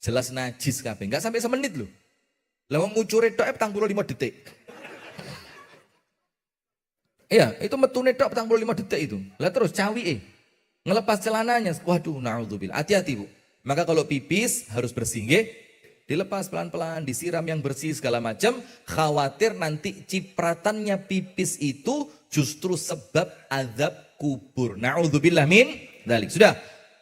Jelas najis kabeh, gak sampai 1 menit loh. Lah wong ngucure tok 45 detik. Iya, itu metune tok 45 detik itu. Lah terus cawike ngelepas celananya, waduh, na'udzubillah. Hati-hati, Bu. Maka kalau pipis harus bersih, nggih. Dilepas pelan-pelan, disiram yang bersih segala macam. Khawatir nanti cipratannya pipis itu justru sebab azab kubur. Na'udzubillah min dzalik. Sudah.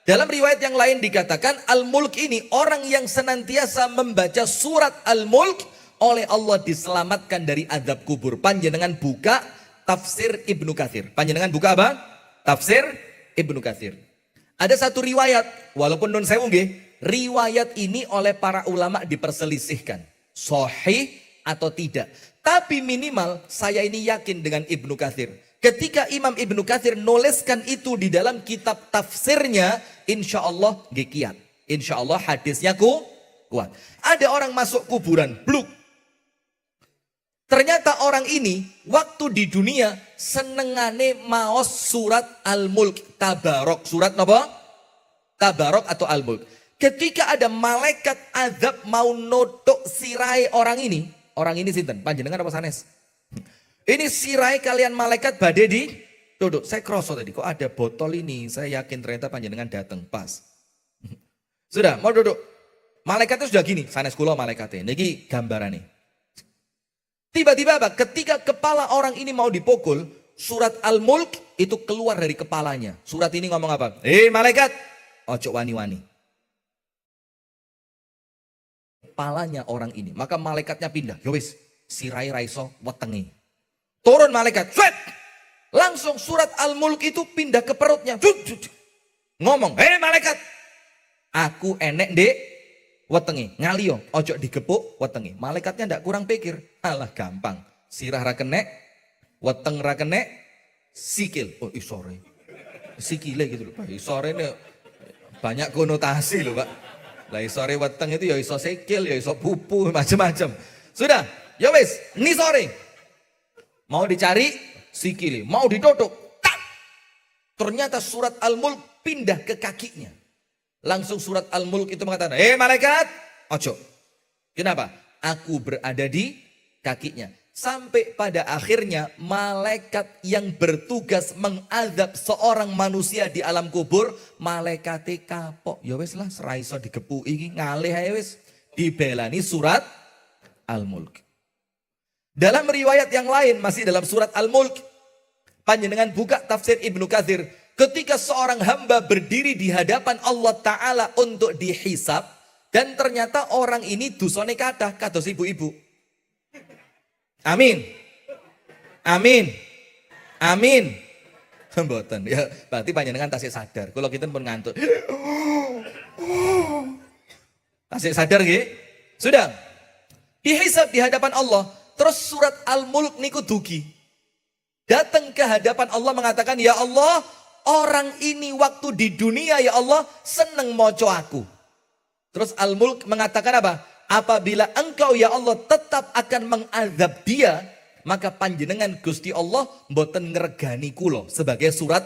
Dalam riwayat yang lain dikatakan Al-Mulk ini orang yang senantiasa membaca surat Al-Mulk oleh Allah diselamatkan dari azab kubur. Panjenengan buka tafsir Ibnu Katsir. Panjenengan buka apa? Tafsir Ibnu Katsir. Ada satu riwayat, walaupun nun sewu nggih, riwayat ini oleh para ulama diperselisihkan. Sahih atau tidak. Tapi minimal saya ini yakin dengan Ibnu Katsir. Ketika Imam Ibnu Katsir nuliskan itu di dalam kitab tafsirnya, insya Allah gekiat. Insya Allah hadisnya kuat. Ada orang masuk kuburan, bluk. Ternyata orang ini waktu di dunia senengane maos surat Al-Mulk. Tabarok, surat apa? Tabarok atau Al-Mulk. Ketika ada malaikat azab mau notok sirai orang ini sinten? Panjenengan apa sanes? Ini sirai kalian malaikat badhe di duduk. Saya kroso tadi kok ada botol ini. Saya yakin ternyata panjenengan datang pas. Sudah mau duduk. Malaikatnya sudah gini. Sanes kula malaikatnya. Niki gambaran nih. Tiba-tiba apa? Ketika kepala orang ini mau dipukul, surat Al-Mulk itu keluar dari kepalanya. Surat ini ngomong apa? Malaikat, ojo wani-wani. Kepalanya orang ini. Maka malaikatnya pindah. Yowis, sirai raiso wetengi. Turun malaikat. Sweat. Langsung surat Al-Mulk itu pindah ke perutnya. Ngomong, malaikat. Aku enek dek wetengi. Ngalio, ojo digepuk wetengi. Malaikatnya ndak kurang pikir. Alah gampang. Sirah ra kenek, weteng ra kenek, sikil. Oh isore. Sikile gitu loh Pak. Isore ini banyak konotasi loh Pak. Lah isore weteng itu ya iso sikil, ya iso pupu, macam-macam. Sudah, ya wis, ini sore. Mau dicari sikile, mau ditutup. Tak. Ternyata surat Al-Mulk pindah ke kakinya. Langsung surat Al-Mulk itu mengatakan, malaikat, ojo. Kenapa? Aku berada di kakinya. Sampai pada akhirnya malaikat yang bertugas mengazab seorang manusia di alam kubur, malaikate kapok. Ya wis lah, seraiso digepuki ngalih ae wis. Dibelani surat Al-Mulk. Dalam riwayat yang lain masih dalam surat Al-Mulk, panjenengan buka tafsir Ibnu Katsir, ketika seorang hamba berdiri di hadapan Allah Ta'ala untuk dihisab, dan ternyata orang ini dosane kathah kados ibu-ibu. Amin. Amin. Amin. Mboten. Ya, berarti panjenengan tasih sadar. Kalau kita pun ngantuk. Tasih sadar nggih? Sudah. Dihisab di hadapan Allah. Terus surat Al-Mulk niku dugi. Datang ke hadapan Allah mengatakan, ya Allah, orang ini waktu di dunia ya Allah seneng moco aku. Terus Al-Mulk mengatakan apa? Apabila engkau ya Allah tetap akan mengazab dia, maka panjenengan Gusti Allah mboten ngregani kula sebagai surat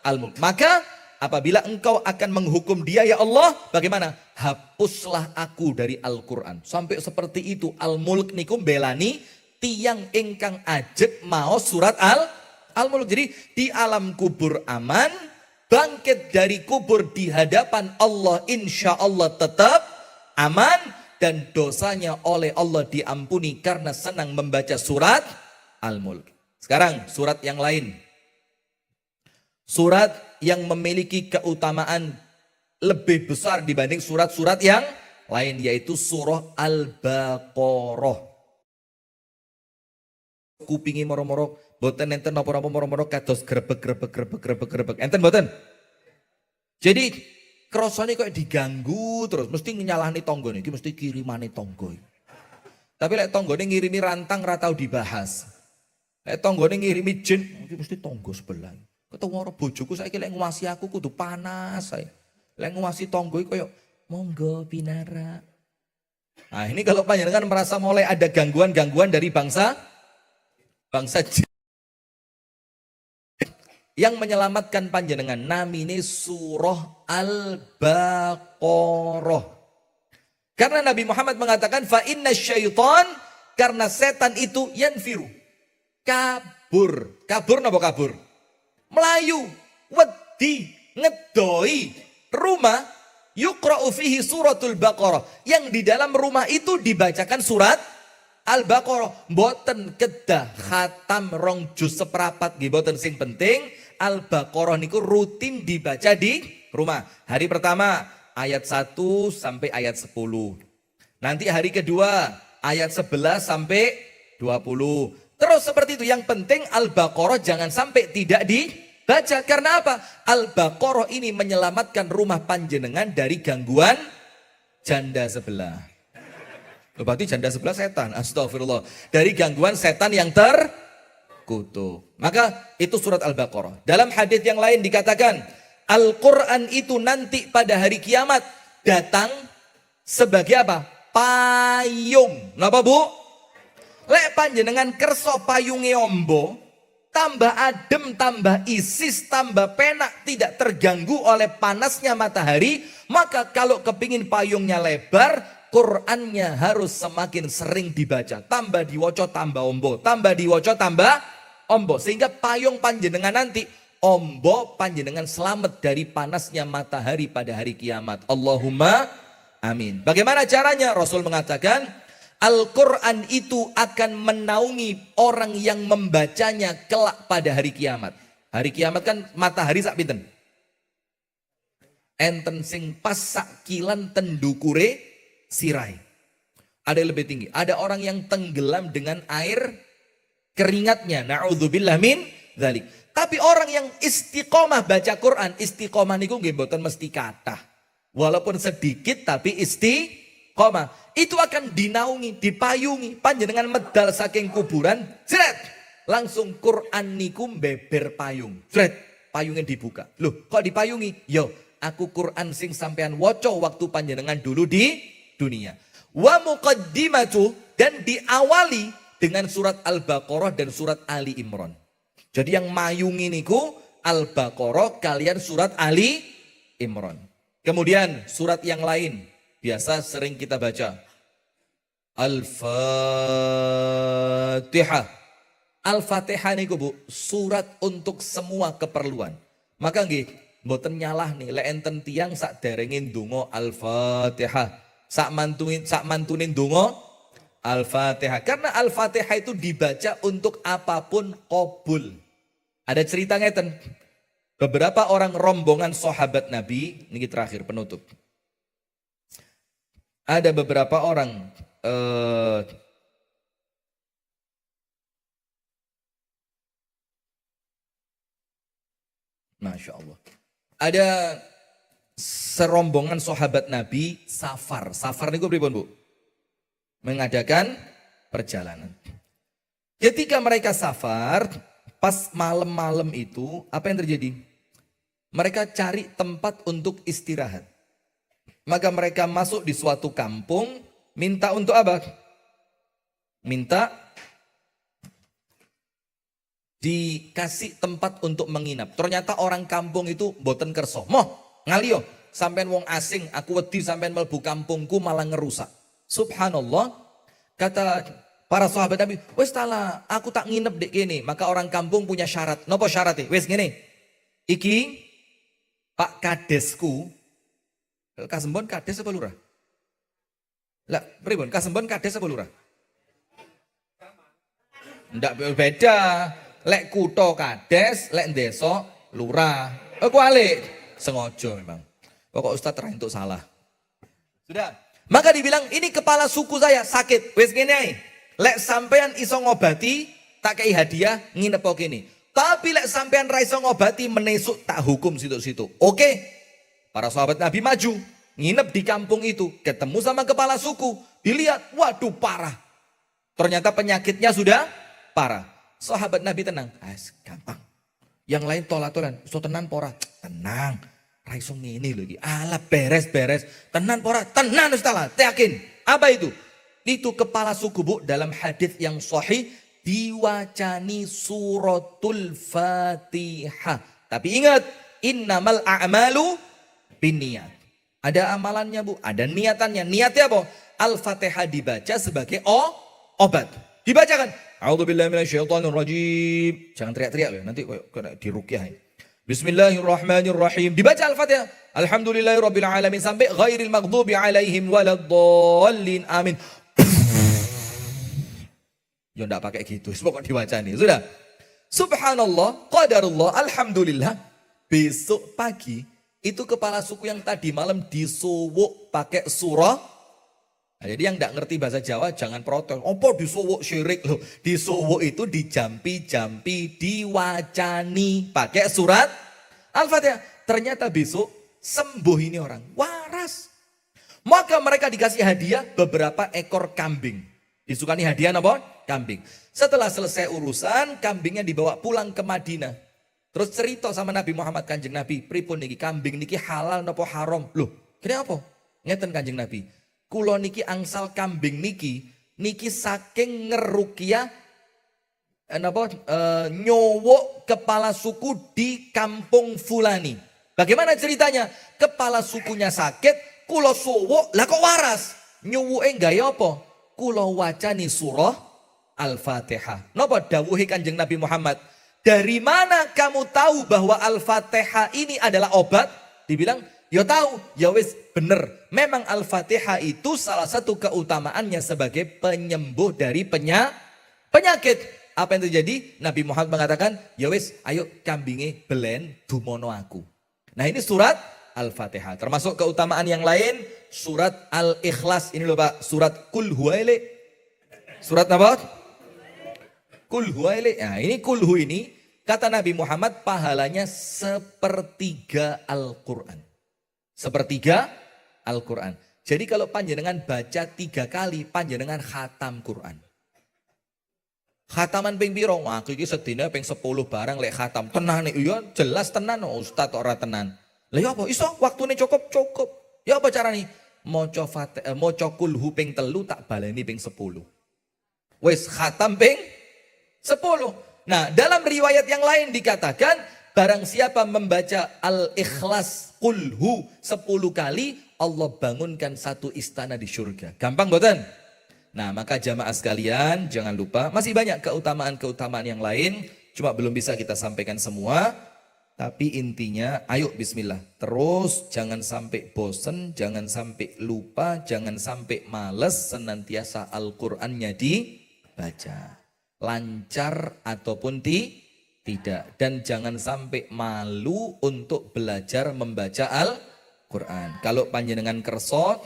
Al-Mulk. Maka apabila engkau akan menghukum dia ya Allah, bagaimana? Hapuslah aku dari Al-Quran. Sampai seperti itu Al-Mulk niku belani tiang ingkang ajek mau surat Al-Mulk. Jadi di alam kubur aman, bangkit dari kubur di hadapan Allah insya Allah tetap aman, dan dosanya oleh Allah diampuni karena senang membaca surat Al-Mulk. Sekarang surat yang lain. Surat yang memiliki keutamaan lebih besar dibanding surat-surat yang lain, yaitu surah Al-Baqarah. Kupingi moro-moro boten enten napa-napa moro-moro kados grebek. Enten boten? Jadi krasane kok diganggu terus, mesti nyalahne tanggane iki, mesti kirimane tangga. Tapi lek tanggane ngirimi rantang ra tau dibahas. Lek tanggane ngirimi jin, iki mesti tangga sebelah. Ketemu karo bojoku saiki lek nguwasi aku kudu panas ae. Lek nguwasi tangga iki koyo monggo pinara. Nah, ini kalau panjenengan merasa mulai ada gangguan-gangguan dari bangsa jin. Yang menyelamatkan panjenengan namine surah Al-Baqarah. Karena Nabi Muhammad mengatakan fa inna syaitan, karena setan itu yanfiru, kabur. Kabur napa kabur? Melayu, wedi, ngedoi rumah yuqra'u fihi suratul Baqarah, yang di dalam rumah itu dibacakan surat Al-Baqarah. Mboten kedah khatam rong juz seprapat nggih, mboten, sing penting Al-Baqarah niku rutin dibaca di rumah. Hari pertama ayat 1 sampai ayat 10. Nanti hari kedua ayat 11 sampai 20. Terus seperti itu. Yang penting Al-Baqarah jangan sampai tidak dibaca. Karena apa? Al-Baqarah ini menyelamatkan rumah panjenengan dari gangguan janda sebelah. Berarti janda sebelah setan. Astagfirullah. Dari gangguan setan yang terkutuk. Maka itu surat Al-Baqarah. Dalam hadis yang lain dikatakan, Al-Quran itu nanti pada hari kiamat datang sebagai apa? Payung. Kenapa bu? Lek panjenengan kerso payunge ombo, tambah adem, tambah isis, tambah penak, tidak terganggu oleh panasnya matahari. Maka kalau kepingin payungnya lebar, Qurannya harus semakin sering dibaca. Tambah diwoco, tambah ombo. Tambah diwoco, tambah ombo. Sehingga payung panjenengan nanti, ombo panjenengan selamat dari panasnya matahari pada hari kiamat. Allahumma amin. Bagaimana caranya? Rasul mengatakan, Al-Quran itu akan menaungi orang yang membacanya kelak pada hari kiamat. Hari kiamat kan matahari sak pinten? Enten sing pas sak kilan tendukure sirai. Ada yang lebih tinggi. Ada orang yang tenggelam dengan air keringatnya. Na'udzubillah min dzalik. Tapi orang yang istiqomah baca Quran, istiqomah niku nggih mboten mesti kathah. Walaupun sedikit tapi istiqomah. Itu akan dinaungi, dipayungi. Panjenengan medal saking kuburan, jret. Langsung Quran niku beber payung. Jret, payungnya dibuka. Loh, kok dipayungi? Yo, aku Quran sing sampean waca waktu panjenengan dulu di dunia. Wa muqaddimatu, dan diawali dengan surat Al-Baqarah dan surat Ali Imran. Jadi yang mayungi niku Al-Baqarah kalian surat Ali Imran. Kemudian surat yang lain biasa sering kita baca. Al-Fatihah. Al-Fatihah niku bu, surat untuk semua keperluan. Maka nggih, mboten nyalah nih lek enten tiyang sak derengin donga Al-Fatihah. Sak mantunin donga Al-Fatihah. Karena Al-Fatihah itu dibaca untuk apapun qabul. Ada cerita ngeten. Beberapa orang rombongan sahabat Nabi, ini terakhir penutup. Ada beberapa orang Masya Allah. Ada serombongan sahabat Nabi safar. Safar niku pripun, Bu? Mengadakan perjalanan. Ketika mereka safar, pas malam-malam itu, apa yang terjadi? Mereka cari tempat untuk istirahat. Maka mereka masuk di suatu kampung, minta untuk apa? Minta dikasih tempat untuk menginap. Ternyata orang kampung itu boten kerso. Moh, ngaliyo, sampean wong asing, aku wedi sampean mlebu kampungku malah ngerusak. Subhanallah, kata para sahabat Nabi, wes tala, aku tak nginep dek kene. Maka orang kampung punya syarat. Nopo syaratnya? Wes ngene. Iki Pak Kadesku, Kasembon Kades apa lurah? Lah, pripun? Kasembon Kades apa lurah? Ndak beda. Lek kutho Kades, lek desa lurah. Kualik. Sengaja memang. Pokok Ustadz terakhir untuk salah. Sudah. Maka dibilang, ini kepala suku saya sakit. Wes ngene ae. Lek sampean iso ngobati, tak kei hadiah nginep kene. Tapi lek sampean ra iso ngobati menesuk tak hukum situ-situ. Oke. Para sahabat Nabi maju, nginep di kampung itu, ketemu sama kepala suku, dilihat, waduh parah. Ternyata penyakitnya sudah parah. Sahabat Nabi tenang, gampang. Yang lain tolak-tolan, so tenan pora, tenang. Ra iso ngene lho iki. Alah beres-beres. Tenan pora, tenan Ustaz. Yakin. Apa itu? Itu kepala suku bu dalam hadis yang sahih diwacani suratul Fatihah. Tapi ingat, innamal a'malu binniyat. Ada amalannya bu, ada niatannya. Niatnya apa? Al-Fatihah dibaca sebagai obat. Dibacakan. A'udzubillahi minasyaitonirrajim. Jangan teriak-teriak loh, nanti kena diruqyah. Bismillahirrahmanirrahim. Dibaca Al-Fatihah. Alhamdulillahirabbil alamin sampai ghairil maghdubi alaihim waladdallin. Amin. Ya enggak pakai gitu, pokok dibaca nih. Sudah. Subhanallah, qadarullah, alhamdulillah. Besok pagi itu kepala suku yang tadi malam disuwuk pakai surah. Nah, jadi yang tidak ngerti bahasa Jawa jangan protes. Apa disuwuk syirik loh? Disuwuk itu dijampi-jampi, diwacani pakai surat Al-Fatihah. Ternyata besok sembuh ini orang, waras. Maka mereka dikasih hadiah beberapa ekor kambing. Disukani hadiah apa? Kambing. Setelah selesai urusan, kambingnya dibawa pulang ke Madinah. Terus cerita sama Nabi Muhammad, Kanjeng Nabi, pripun niki kambing niki halal napa haram? Loh, kenapa? Ngeten Kanjeng Nabi. Kula niki angsal kambing niki saking ngerukia nyowok kepala suku di kampung Fulani. Bagaimana ceritanya? Kepala sukunya sakit, kula suwuk, lah kok waras? Nyuwuke gaya apa? Kula wacani surah Al-Fatihah. Napa dawuhe Kanjeng Nabi Muhammad? Dari mana kamu tahu bahwa Al-Fatihah ini adalah obat? Dibilang, ya tahu, ya wis bener. Memang Al-Fatihah itu salah satu keutamaannya sebagai penyembuh dari penyakit. Apa yang terjadi? Nabi Muhammad mengatakan, ya wis, ayo kambinge belen dumono aku. Nah ini surat Al-Fatihah. Termasuk keutamaan yang lain, surat Al-Ikhlas. Ini loh Pak, surat Kul Huwaile. Surat apa? Kul Huwaile. Nah ini Kul Hu ini, kata Nabi Muhammad pahalanya sepertiga Al-Quran. Sepertiga Al-Quran. Jadi kalau panjenengan baca 3 kali, panjenengan khatam Quran. Khataman ping piro? Wah, iki sedina ping 10 barang lek khatam. Tenan iya, jelas tenan Ustaz ora tenan. Lah ya apa? Iso waktune cukup. Ya apa carane? Maca kulhu ping 3 tak baleni ping 10. Wis khatam ping 10. Nah, dalam riwayat yang lain dikatakan barang siapa membaca Al-Ikhlas kulhu 10 kali, Allah bangunkan satu istana di surga. Gampang boten? Nah, maka jamaah sekalian, jangan lupa, masih banyak keutamaan-keutamaan yang lain, cuma belum bisa kita sampaikan semua, tapi intinya, ayo bismillah, terus jangan sampai bosen, jangan sampai lupa, jangan sampai males, senantiasa Al-Qur'annya dibaca, lancar ataupun tidak, dan jangan sampai malu untuk belajar membaca Al-Qur'an. Kalau panjenengan kerso,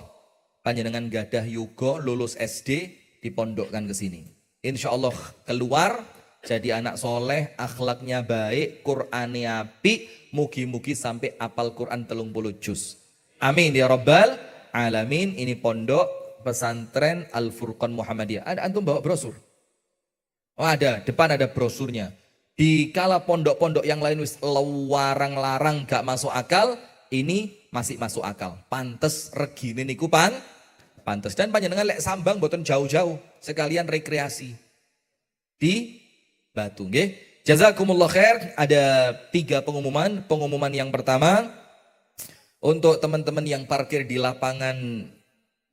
panjenengan gadah yuga lulus SD dipondokkan ke sini. Insya Allah keluar jadi anak soleh, akhlaknya baik, Qur'ane apik, mugi-mugi sampai apal Qur'an 30 juz. Amin ya rabbal alamin. Ini pondok pesantren Al-Furqan Muhammadiyah. Ada antum bawa brosur? Oh ada, depan ada brosurnya. Di kala pondok-pondok yang lain wis larang-larang gak masuk akal, ini masih masuk akal. Pantes regine niku pantes. Dan panjenengan lek sambang boten jauh-jauh, sekalian rekreasi di Batu nggih. Jazakumullah khair. Ada 3 pengumuman. Pengumuman yang pertama untuk teman-teman yang parkir di lapangan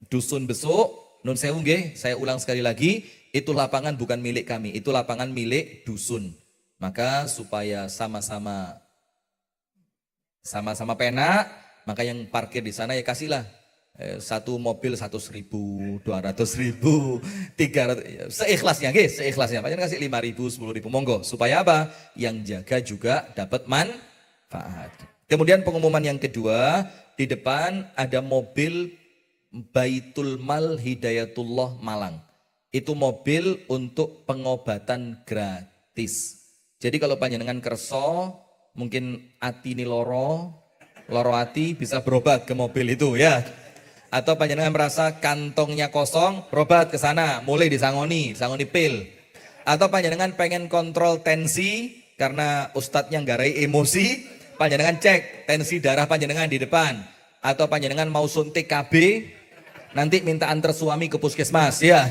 Dusun Besuk, nun sewu nggih, saya ulang sekali lagi, itu lapangan bukan milik kami, itu lapangan milik dusun. Maka supaya sama-sama penak, maka yang parkir di sana ya kasihlah satu mobil 100.000, 200.000, 300, seikhlasnya guys, seikhlasnya. Panjenengan kasih 5.000, 10.000, monggo. Supaya apa? Yang jaga juga dapat manfaat. Kemudian pengumuman yang kedua, di depan ada mobil Baitul Mal Hidayatullah Malang. Itu mobil untuk pengobatan gratis. Jadi kalau panjenengan kerso, mungkin ati ini loro ati bisa berobat ke mobil itu ya. Atau panjenengan merasa kantongnya kosong, berobat ke sana, mulai disangoni pil. Atau panjenengan pengen kontrol tensi karena ustadznya nggarai emosi, panjenengan cek tensi darah panjenengan di depan. Atau panjenengan mau suntik KB, nanti minta antar suami ke puskesmas ya.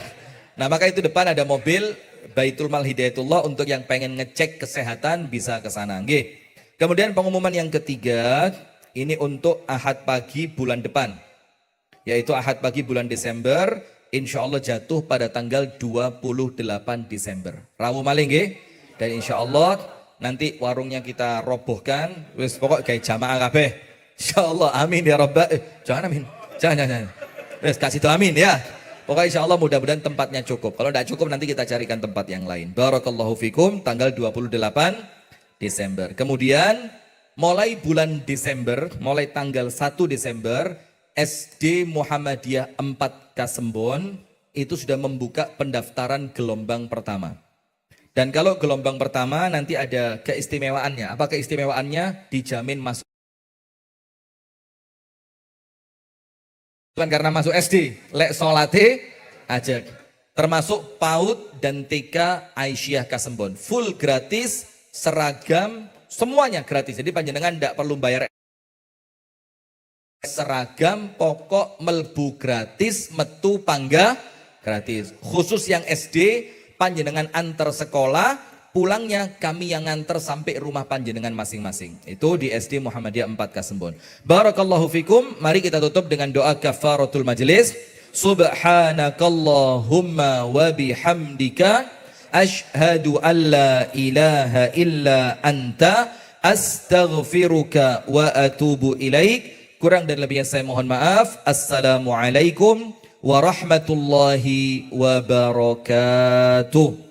Nah maka itu depan ada mobil Baitul Mal Hidayatullah untuk yang pengen ngecek kesehatan bisa ke sana. Nggih. Kemudian pengumuman yang ketiga, ini untuk Ahad pagi bulan depan. Yaitu Ahad pagi bulan Desember, insya Allah jatuh pada tanggal 28 Desember. Rawu maling nggih. Dan insya Allah nanti warungnya kita robohkan, wis pokok kayak jamaah kabeh. Insya Allah amin ya rabbal. Jangan amin. Jangan. Wis kasih doa amin ya. Pokoknya insya Allah mudah-mudahan tempatnya cukup. Kalau tidak cukup nanti kita carikan tempat yang lain. Barakallahu fikum, tanggal 28 Desember. Kemudian mulai bulan Desember, mulai tanggal 1 Desember, SD Muhammadiyah 4 Kasembon itu sudah membuka pendaftaran gelombang pertama. Dan kalau gelombang pertama nanti ada keistimewaannya. Apa keistimewaannya? Dijamin masuk. Bukan karena masuk SD, lek solate aja. Termasuk PAUD dan TK Aisyah Kasembon. Full gratis, seragam, semuanya gratis. Jadi panjenengan tidak perlu bayar seragam, pokok, melbu gratis, metu pangga gratis. Khusus yang SD, panjenengan antar sekolah, pulangnya kami yang nganter sampai rumah panjenengan masing-masing. Itu di SD Muhammadiyah 4 Kasembon. Barakallahu fikum. Mari kita tutup dengan doa kafaratul majelis. Subhanakallahumma wa bihamdika asyhadu an la ilaha illa anta astaghfiruka wa atubu ilaik. Kurang dan lebihnya saya mohon maaf. Assalamualaikum warahmatullahi wabarakatuh.